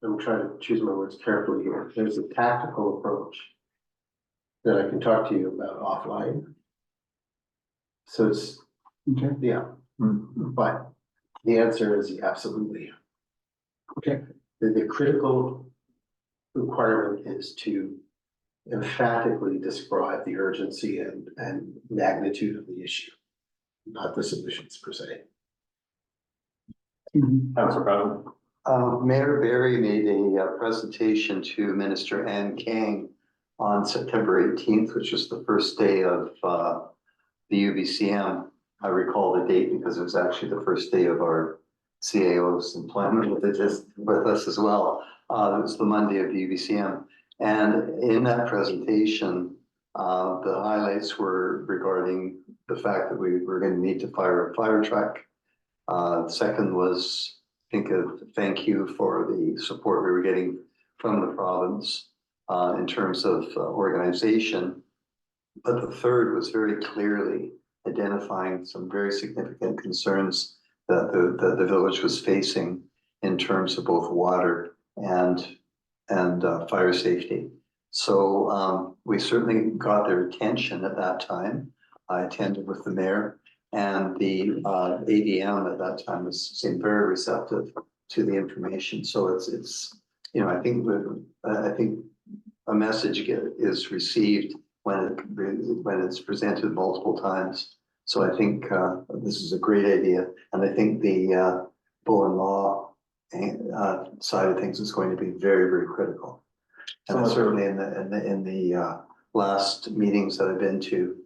I'm trying to choose my words carefully here. There's a tactical approach that I can talk to you about offline. So it's, Okay. yeah, but the answer is absolutely. Okay. The critical requirement is to emphatically describe the urgency and magnitude of the issue, not the solutions per se. Councillor Brown. Mayor Barry made a presentation to Minister Ann Kang on September 18th, which was the first day of the UBCM. I recall the date because it was actually the first day of our CAO's employment with us as well. It was the Monday of the UBCM. And in that presentation, the highlights were regarding the fact that we were going to need to fire a fire truck. Second was, I think, a thank you for the support we were getting from the province in terms of organization. But the third was very clearly identifying some very significant concerns the village was facing in terms of both water and fire safety. So we certainly got their attention at that time. I attended with the mayor, and the ADM at that time seemed very receptive to the information. So it's you know, I think a message is received when it's presented multiple times. So I think this is a great idea, and I think the bull and law side of things is going to be very, very critical. And certainly in the last meetings that I've been to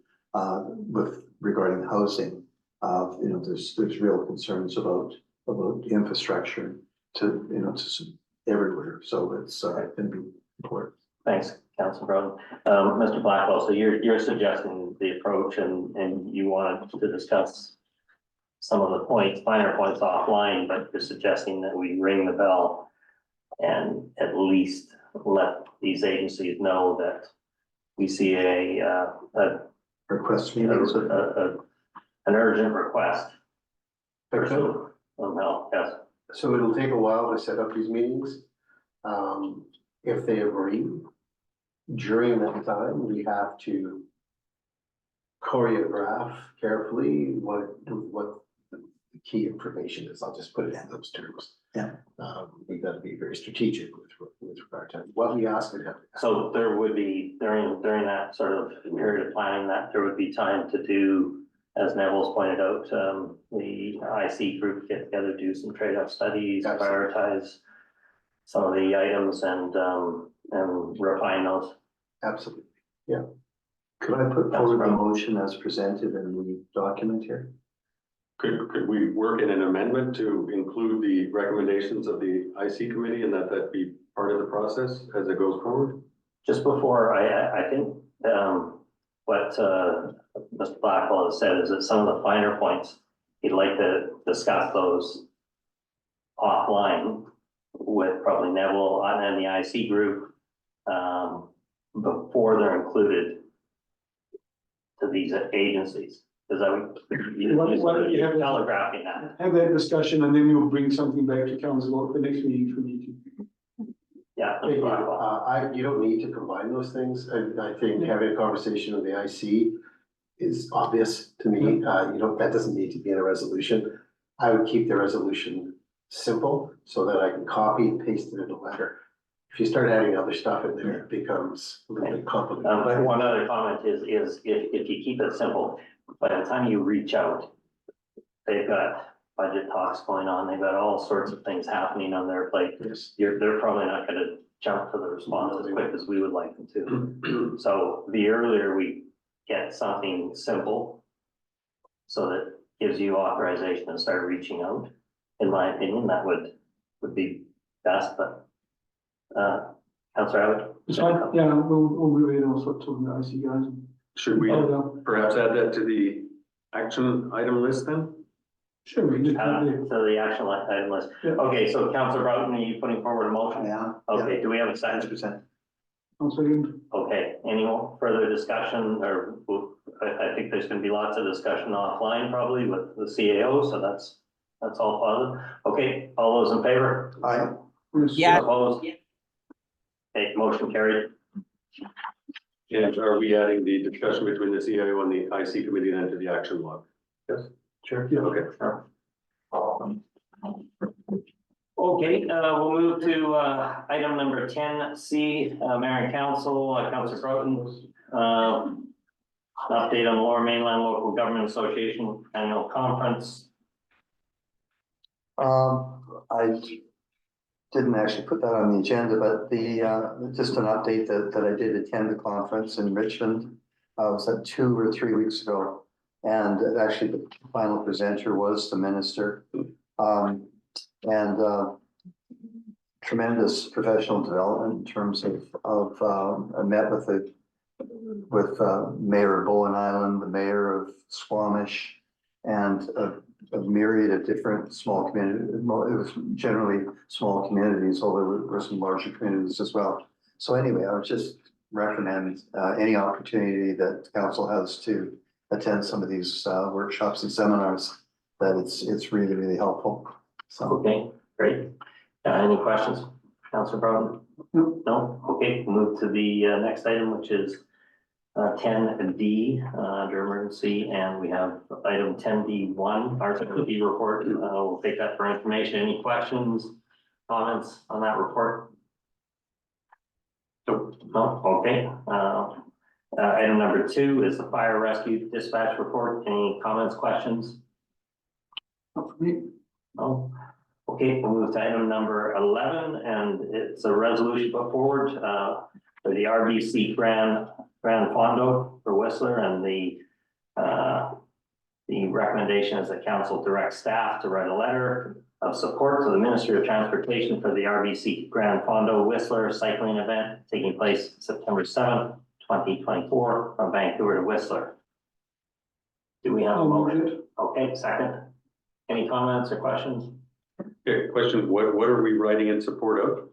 with regarding housing, you know, there's real concerns about the infrastructure to everywhere. So it's going to be important. Thanks, Councilor Brown. Mr. Blackwell, so you're suggesting the approach and you wanted to discuss some of the points, finer points offline, but you're suggesting that we ring the bell and at least let these agencies know that we see an urgent request. For some help, yes. So it'll take a while to set up these meetings. If they agree, during that time, we have to choreograph carefully what the key information is. I'll just put it in those terms. Yeah. We've got to be very strategic with regard to what we ask and how. So there would be, during that sort of period of planning, that there would be time to do, as Neville's pointed out, the IC group get together, do some trade-off studies, Absolutely. prioritize some of the items and refine those. Absolutely, yeah. Could I put forward the motion as presented in the document here? Could we work in an amendment to include the recommendations of the IC committee and that be part of the process as it goes forward? Just before, I think what Mr. Blackwell has said is that some of the finer points, he'd like to discuss those offline with probably Neville and the IC group before they're included to these agencies. Is that Why don't you have telegraphing that? Have that discussion, and then we'll bring something back to council at the next meeting for me to. Yeah. Thank you. You don't need to combine those things. I think having a conversation with the IC is obvious to me. That doesn't need to be in a resolution. I would keep the resolution simple so that I can copy and paste it in a letter. If you start adding other stuff in there, it becomes a little bit complicated. One other comment is if you keep it simple, by the time you reach out, they've got budget talks going on, they've got all sorts of things happening on their plate. Yes. They're probably not gonna jump to the response as quick as we would like them to. So the earlier we get something simple, so that gives you authorization to start reaching out, in my opinion, that would be best, but Councillor Abbott? It's fine, yeah, we'll move in, I'll start talking to IC guys. Should we perhaps add that to the action item list then? Sure, we just. So the action item list. Yeah. Okay, so Councillor Broughton, are you putting forward a motion? Yeah. Okay, do we have a second? 100%. I'll second. Okay, any more further discussion, or I think there's gonna be lots of discussion offline probably with the CAO, so that's all positive. Okay, all those in favor? Aye. Yeah. Opposed? Okay, motion carried. And are we adding the discussion between the CIO and the IC committee then to the action log? Yes. Sure. Yeah. Okay. Okay, we'll move to item number 10C, Mayor and Council, Councillor Broughton. Update on the Lower Mainland Local Government Association Annual Conference. I didn't actually put that on the agenda, but just an update that I did attend the conference in Richmond. Was that 2 or 3 weeks ago? And actually the final presenter was the minister. And tremendous professional development in terms of I met with Mayor of Bowen Island, the Mayor of Squamish, and a myriad of different small communities. It was generally small communities, although there were some larger communities as well. So anyway, I would just recommend any opportunity that council has to attend some of these workshops and seminars. that it's really, really helpful. So, Okay, great. Any questions, Councillor Brown? No? Okay, move to the next item, which is 10D, under emergency, and we have item 10D1, Article D report. We'll take that for information. Any questions, comments on that report? No, okay. Item number 2 is the fire rescue dispatch report. Any comments, questions? Not for me. No. Okay, we'll move to item number 11, and it's a resolution put forward for the RBC Grand Fondo for Whistler, and the recommendation is that council direct staff to write a letter of support to the Ministry of Transportation for the RBC Grand Fondo Whistler cycling event taking place September 7th, 2024 from Vancouver to Whistler. Do we have a motion? Okay, second. Any comments or questions? Okay, question, what are we writing in support of?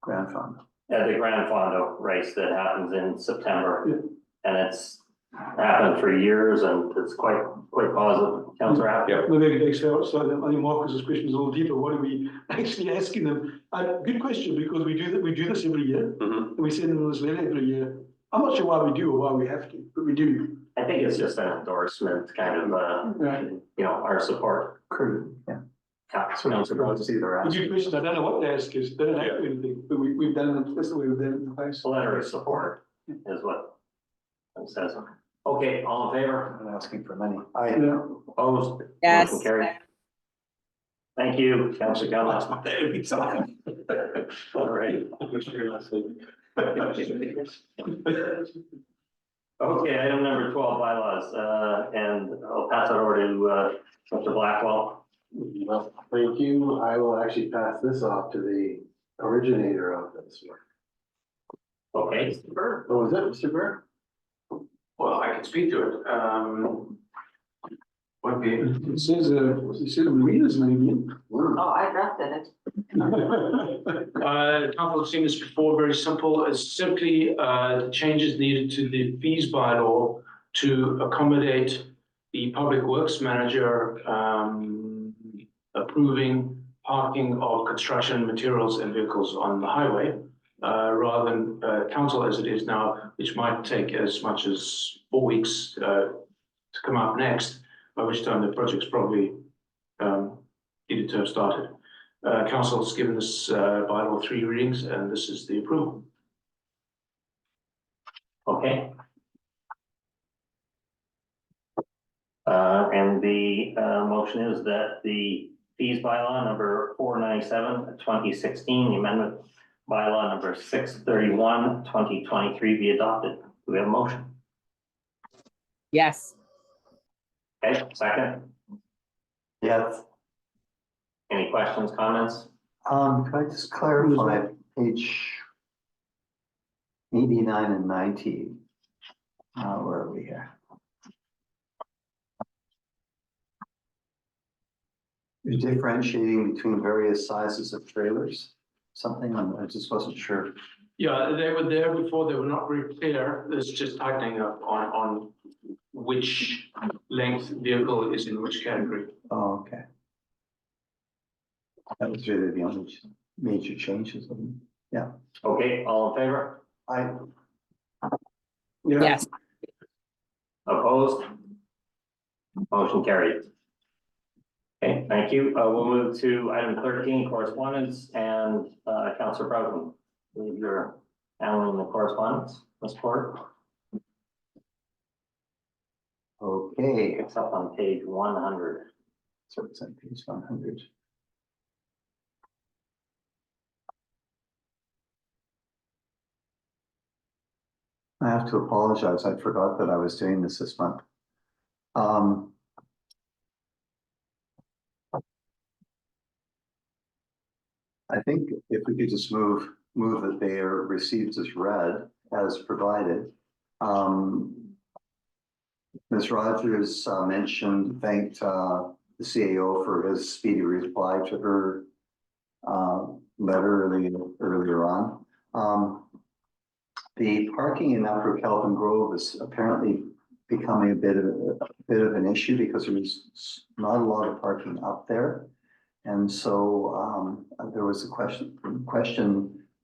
Grand Fund. The Grand Fondo race that happens in September. Yeah. And it's happened for years and it's quite positive. Councillor Abbott? Yeah. Maybe I could expel, so I think Marcus's question is a little deeper. What are we actually asking them? Good question, because we do this every year, Mhm. and we send them this letter every year. I'm not sure why we do or why we have to, but we do. I think it's just an endorsement, kind of, Right. you know, our support. Crew, yeah. Councillor Brown. See their The good answer. question, I don't know what to ask is, they don't have to do anything, but we've done it, that's the way we've done it in the past. A letter of support is what it says. Okay, all in favor? I'm not asking for money. Yeah. Opposed? Yes. Motion carried. Thank you, Councillor Gallus. That would be something. All right. Okay, item number 12, bylaws, and I'll pass it over to Mr. Blackwell. Well, thank you. I will actually pass this off to the originator of this work. Okay. Oh, is it Mr. Burr? Well, I can speak to it. Would be. It says Marina's name Oh, I drafted it. Council have seen this before, very simple. It's simply the changes needed to the fees bylaw to accommodate the public works manager approving parking of construction materials and vehicles on the highway, rather than council as it is now, which might take as much as 4 weeks to come up next, by which time the project's probably needed to have started. Council's given this bylaw 3 readings, and this is the approval. Okay. And the motion is that the fees bylaw number 497, 2016, the amendment bylaw number 631, 2023 be adopted. Do we have a motion? Yes. Okay, second. Yes. Any questions, comments? Can I just clarify page 89 and 90? Where are we here? You're differentiating between various sizes of trailers, something, I just wasn't sure. Yeah, they were there before, they were not very clear. There's just tightening up on which length vehicle is in which category. Oh, okay. That was really the only major changes. Yeah, Okay, all in favor? I, Yes. Opposed? Motion carried. Okay, thank you. We'll move to item 13, correspondence, and Councillor Broughton, I believe you're handling the correspondence, Ms. Court. okay, It's up on page 100. so it's on page 100. I have to apologize, I forgot that I was doing this month. I think if we could just move that they are received as read, as provided. Ms. Rogers thanked the CAO for his speedy reply to her letter earlier on. The parking in Upper Kelvin Grove is apparently becoming a bit of an issue because there's not a lot of parking up there. And so there was a question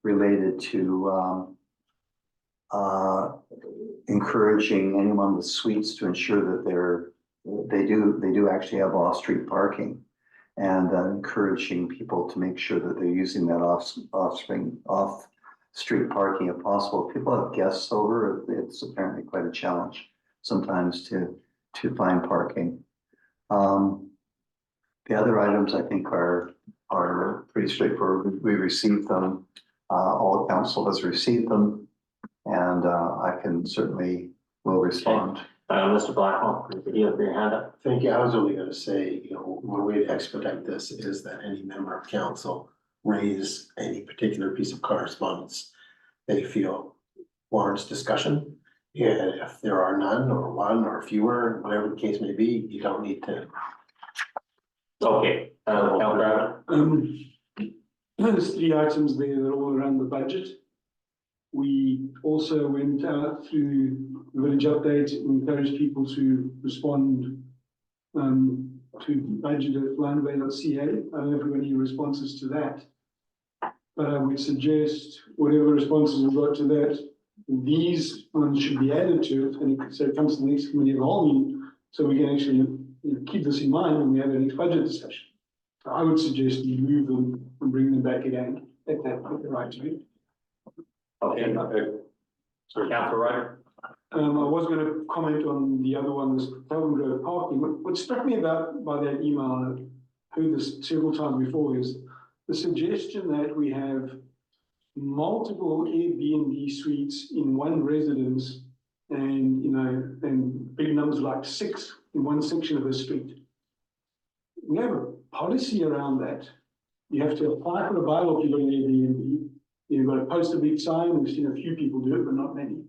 related to encouraging anyone with suites to ensure that they do actually have off-street parking, and encouraging people to make sure that they're using that off-street parking if possible. If people have guests over, it's apparently quite a challenge sometimes to find parking. The other items I think are pretty straightforward. We received them. All council has received them, and I can certainly will respond. Mr. Blackwell, you have your hand up. Thank you. I was only gonna say, you know, one way to expedite this is that any member of council raise any particular piece of correspondence they feel warrants discussion. And if there are none, or one, or fewer, whatever the case may be, you don't need to. Okay, Councilor Abbott? There's 3 items there that are all around the budget. We also went out through the village update and encouraged people to respond to budget@landway.ca. I don't know if we have any responses to that. But I would suggest whatever responses we got to that, these ones should be added to it, and so it comes to the next committee of the whole meeting, so we can actually keep this in mind when we have the next budget discussion. So I would suggest you move them and bring them back again at the right time. Okay. Councilor Ryder? I was going to comment on the other one, this Kelvin Grove parking. What struck me by that email, and I've heard this several times before, is the suggestion that we have multiple Airbnb suites in one residence, and and big numbers like 6 in one section of a street. We have a policy around that. You have to apply for a bylaw if you've got an Airbnb. You've got to post a big sign. We've seen a few people do it, but not many.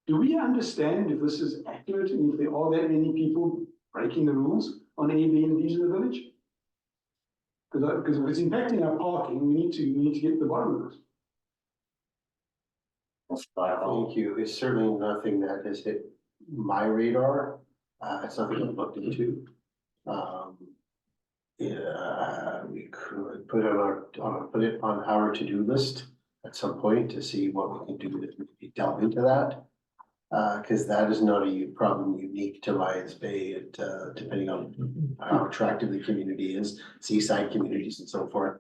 Do we understand if this is accurate and if there are that many people breaking the rules on Airbnbs in the village? Because if it's impacting our parking, we need to get to the bottom of this. Thank you. It's certainly nothing that has hit my radar. It's something I've looked into. Yeah, we could put it on our to-do list at some point to see what we can do to delve into that. Because that is not a problem unique to Lions Bay. Depending on how attractive the community is, seaside communities and so forth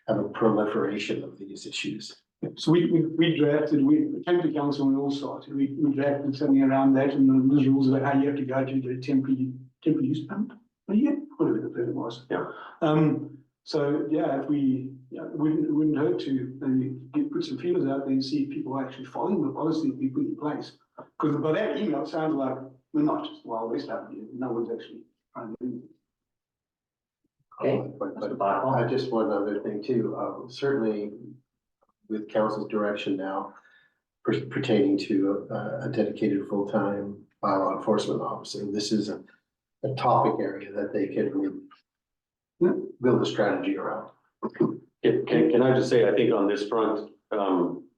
have a proliferation of these issues. So we drafted, we came to council and we all started, we drafted something around that, and there's rules about how you have to go to get a temporary use permit. Whatever the permit was. Yeah. So yeah, if we, it wouldn't hurt to maybe put some feelers out there and see if people are actually following the policy that we put in place. Because by that email, it sounds like we're not just Wild West out here. No one's actually trying to do it. Okay. I just one other thing too, certainly with council's direction now pertaining to a dedicated full-time bylaw enforcement officer, this is a topic area that they can build a strategy around. Can I just say, I think on this front,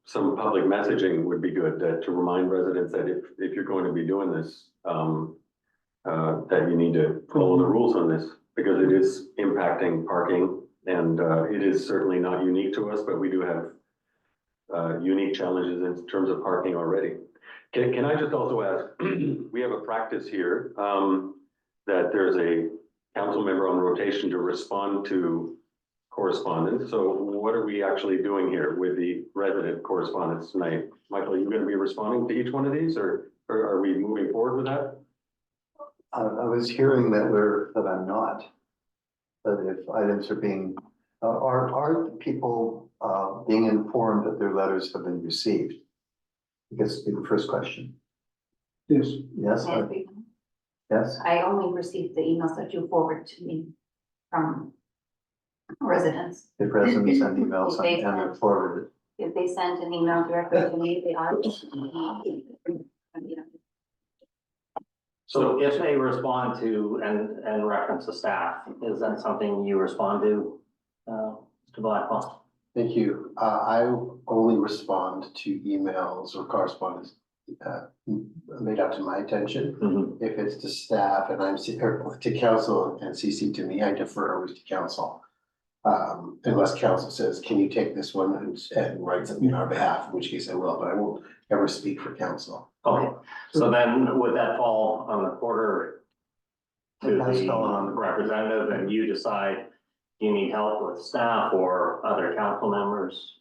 some public messaging would be good to remind residents that if you're going to be doing this, that you need to follow the rules on this, because it is impacting parking, and it is certainly not unique to us, but we do have unique challenges in terms of parking already. Can I just also ask, we have a practice here that there's a council member on rotation to respond to correspondence. So what are we actually doing here with the resident correspondence tonight? Michael, are you going to be responding to each one of these, or are we moving forward with that? I was hearing that I'm not. That if items are being, are people being informed that their letters have been received? I guess would be the first question. Yes. Yes. Yes. I only received the emails that you forwarded to me from residents. If residents send emails and they're forwarded. If they send an email directly to me, they are. So if they respond to and reference the staff, is that something you respond to, Mr. Blackwell? Thank you. I only respond to emails or correspondence laid out to my attention. Mhm. If it's to staff and or to council and CC to me, I defer always to council. Unless council says, can you take this one and write something on our behalf, in which case I will, but I won't ever speak for council. Okay, so then would that fall on the quarter to It does the fall on the- representative, and you decide you need help with staff or other council members?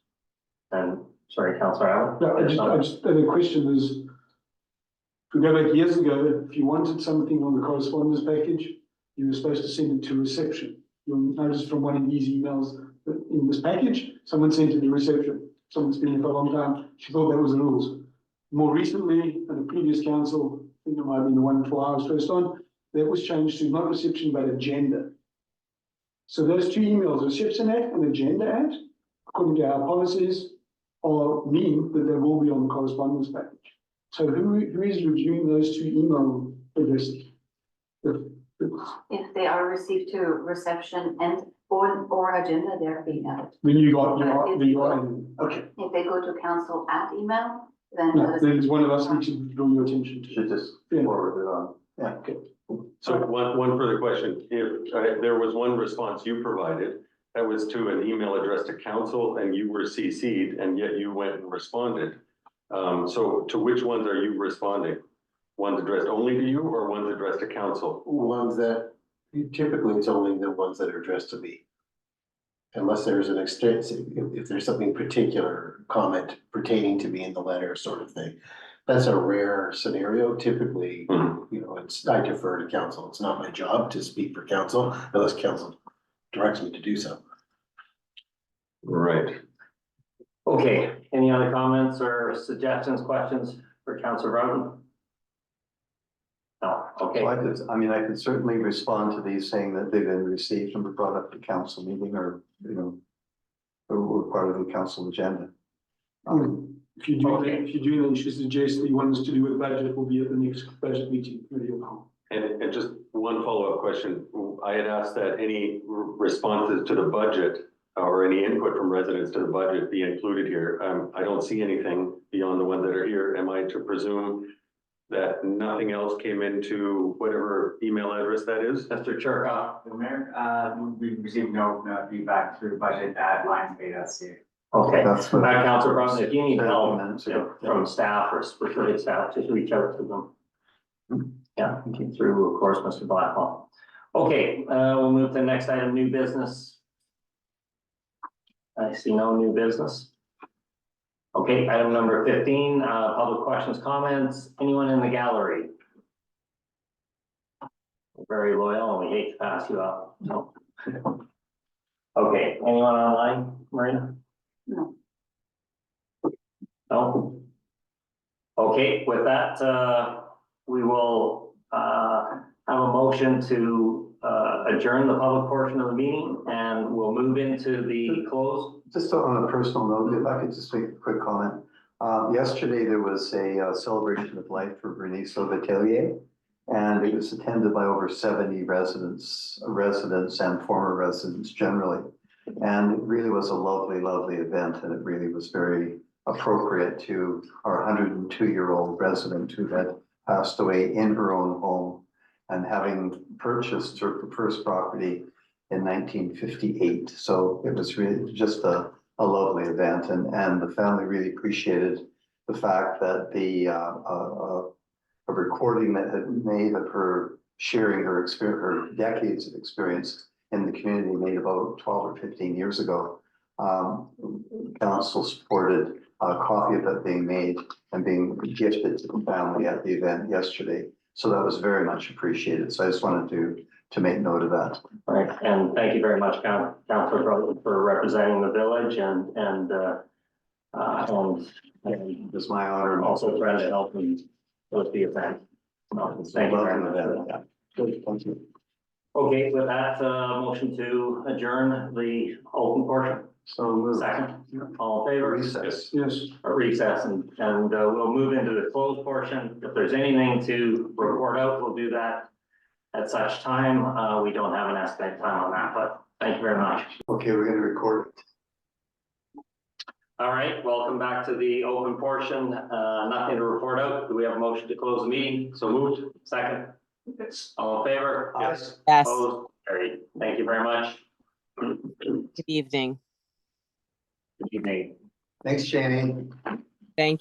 And, sorry, Councillor Allen? Yeah, I just, the question is, if we go back years ago, if you wanted something on the correspondence package, you were supposed to send it to reception. You'll notice from one of these emails that in this package, someone sent it to reception. Someone's been here for a long time, she thought that was the rules. More recently, at the previous council, I think it might have been the one before I was first on, that was changed to not reception, but agenda. So those two emails, reception act and agenda act, according to our policies, mean that they will be on the correspondence package. So who is reviewing those two email addresses? If they are received to reception and or agenda, they're being added. Then you got, okay. If they go to council at email, then. No, there's one of us needs to draw your attention to. Should just Yeah. forward it on. Yeah, okay. So one further question, if there was one response you provided, that was to an email addressed to council and you were CC'd and yet you went and responded. So to which ones are you responding? Ones addressed only to you or ones addressed to council? Ones that, typically it's only the ones that are addressed to me. Unless there's an extensive, if there's something particular comment pertaining to me in the letter sort of thing. That's a rare scenario. Typically, you know, I defer to council. It's not my job to speak for council unless council directs me to do so. Right. Okay, any other comments or suggestions, questions for Councillor Broughton? No, okay. So I could certainly respond to these saying that they've been received and were brought up at council meeting or, you know, or were part of the council agenda. If you do that, Okay. you should suggest that you want us to do with the budget, will be at the next budget meeting. And just one follow-up question. I had asked that any responses to the budget or any input from residents to the budget be included here. I don't see anything beyond the ones that are here. Am I to presume that nothing else came into whatever email address that is? Mr. Chirkoff? The mayor, we've received no feedback through budget at lionsgate.ca. Okay, That's what- Councillor Broughton, if you need help Minutes ago. from staff or specific staff, just reach out to them. Yeah, through, of course, Mr. Blackwell. Okay, we'll move to the next item, new business. I see no new business. Okay, item number 15, public questions, comments. Anyone in the gallery? Very loyal, and we hate to pass you up. No. Okay, anyone online, Marina? No. No? Okay, with that, we will have a motion to adjourn the public portion of the meeting, and we'll move into the closed. Just on a personal note, if I could just make a quick comment. Yesterday, there was a celebration of life for Bernice Letellier, and it was attended by over 70 residents and former residents generally. And it really was a lovely, lovely event, and it really was very appropriate to our 102-year-old resident who had passed away in her own home and having purchased her first property in 1958. So it was really just a lovely event, and the family really appreciated the fact that the a recording that had been made of her sharing her experience, her decades of experience in the community made about 12 or 15 years ago. Council supported a copy of it being made and being gifted to the family at the event yesterday. So that was very much appreciated. So I just wanted to make note of that. All right, and thank you very much, Councillor Broughton, for representing the village and It was my honor. And also trying to help them with the event. Thank you very much for that. Good, thank you. Okay, with that, motion to adjourn the open portion. So moved. Second, all in favor? Recess. Yes. A recess, and we'll move into the closed portion. If there's anything to report out, we'll do that at such time. We don't have an estimated time on that, but thank you very much. Okay, we're going to record. All right, welcome back to the open portion. Nothing to report out. Do we have a motion to close the meeting? So moved. Second. All in favor? Yes. Yes, Opposed? Carried. Thank you very much. Good good evening. evening. Thanks, Jamie. Thank you.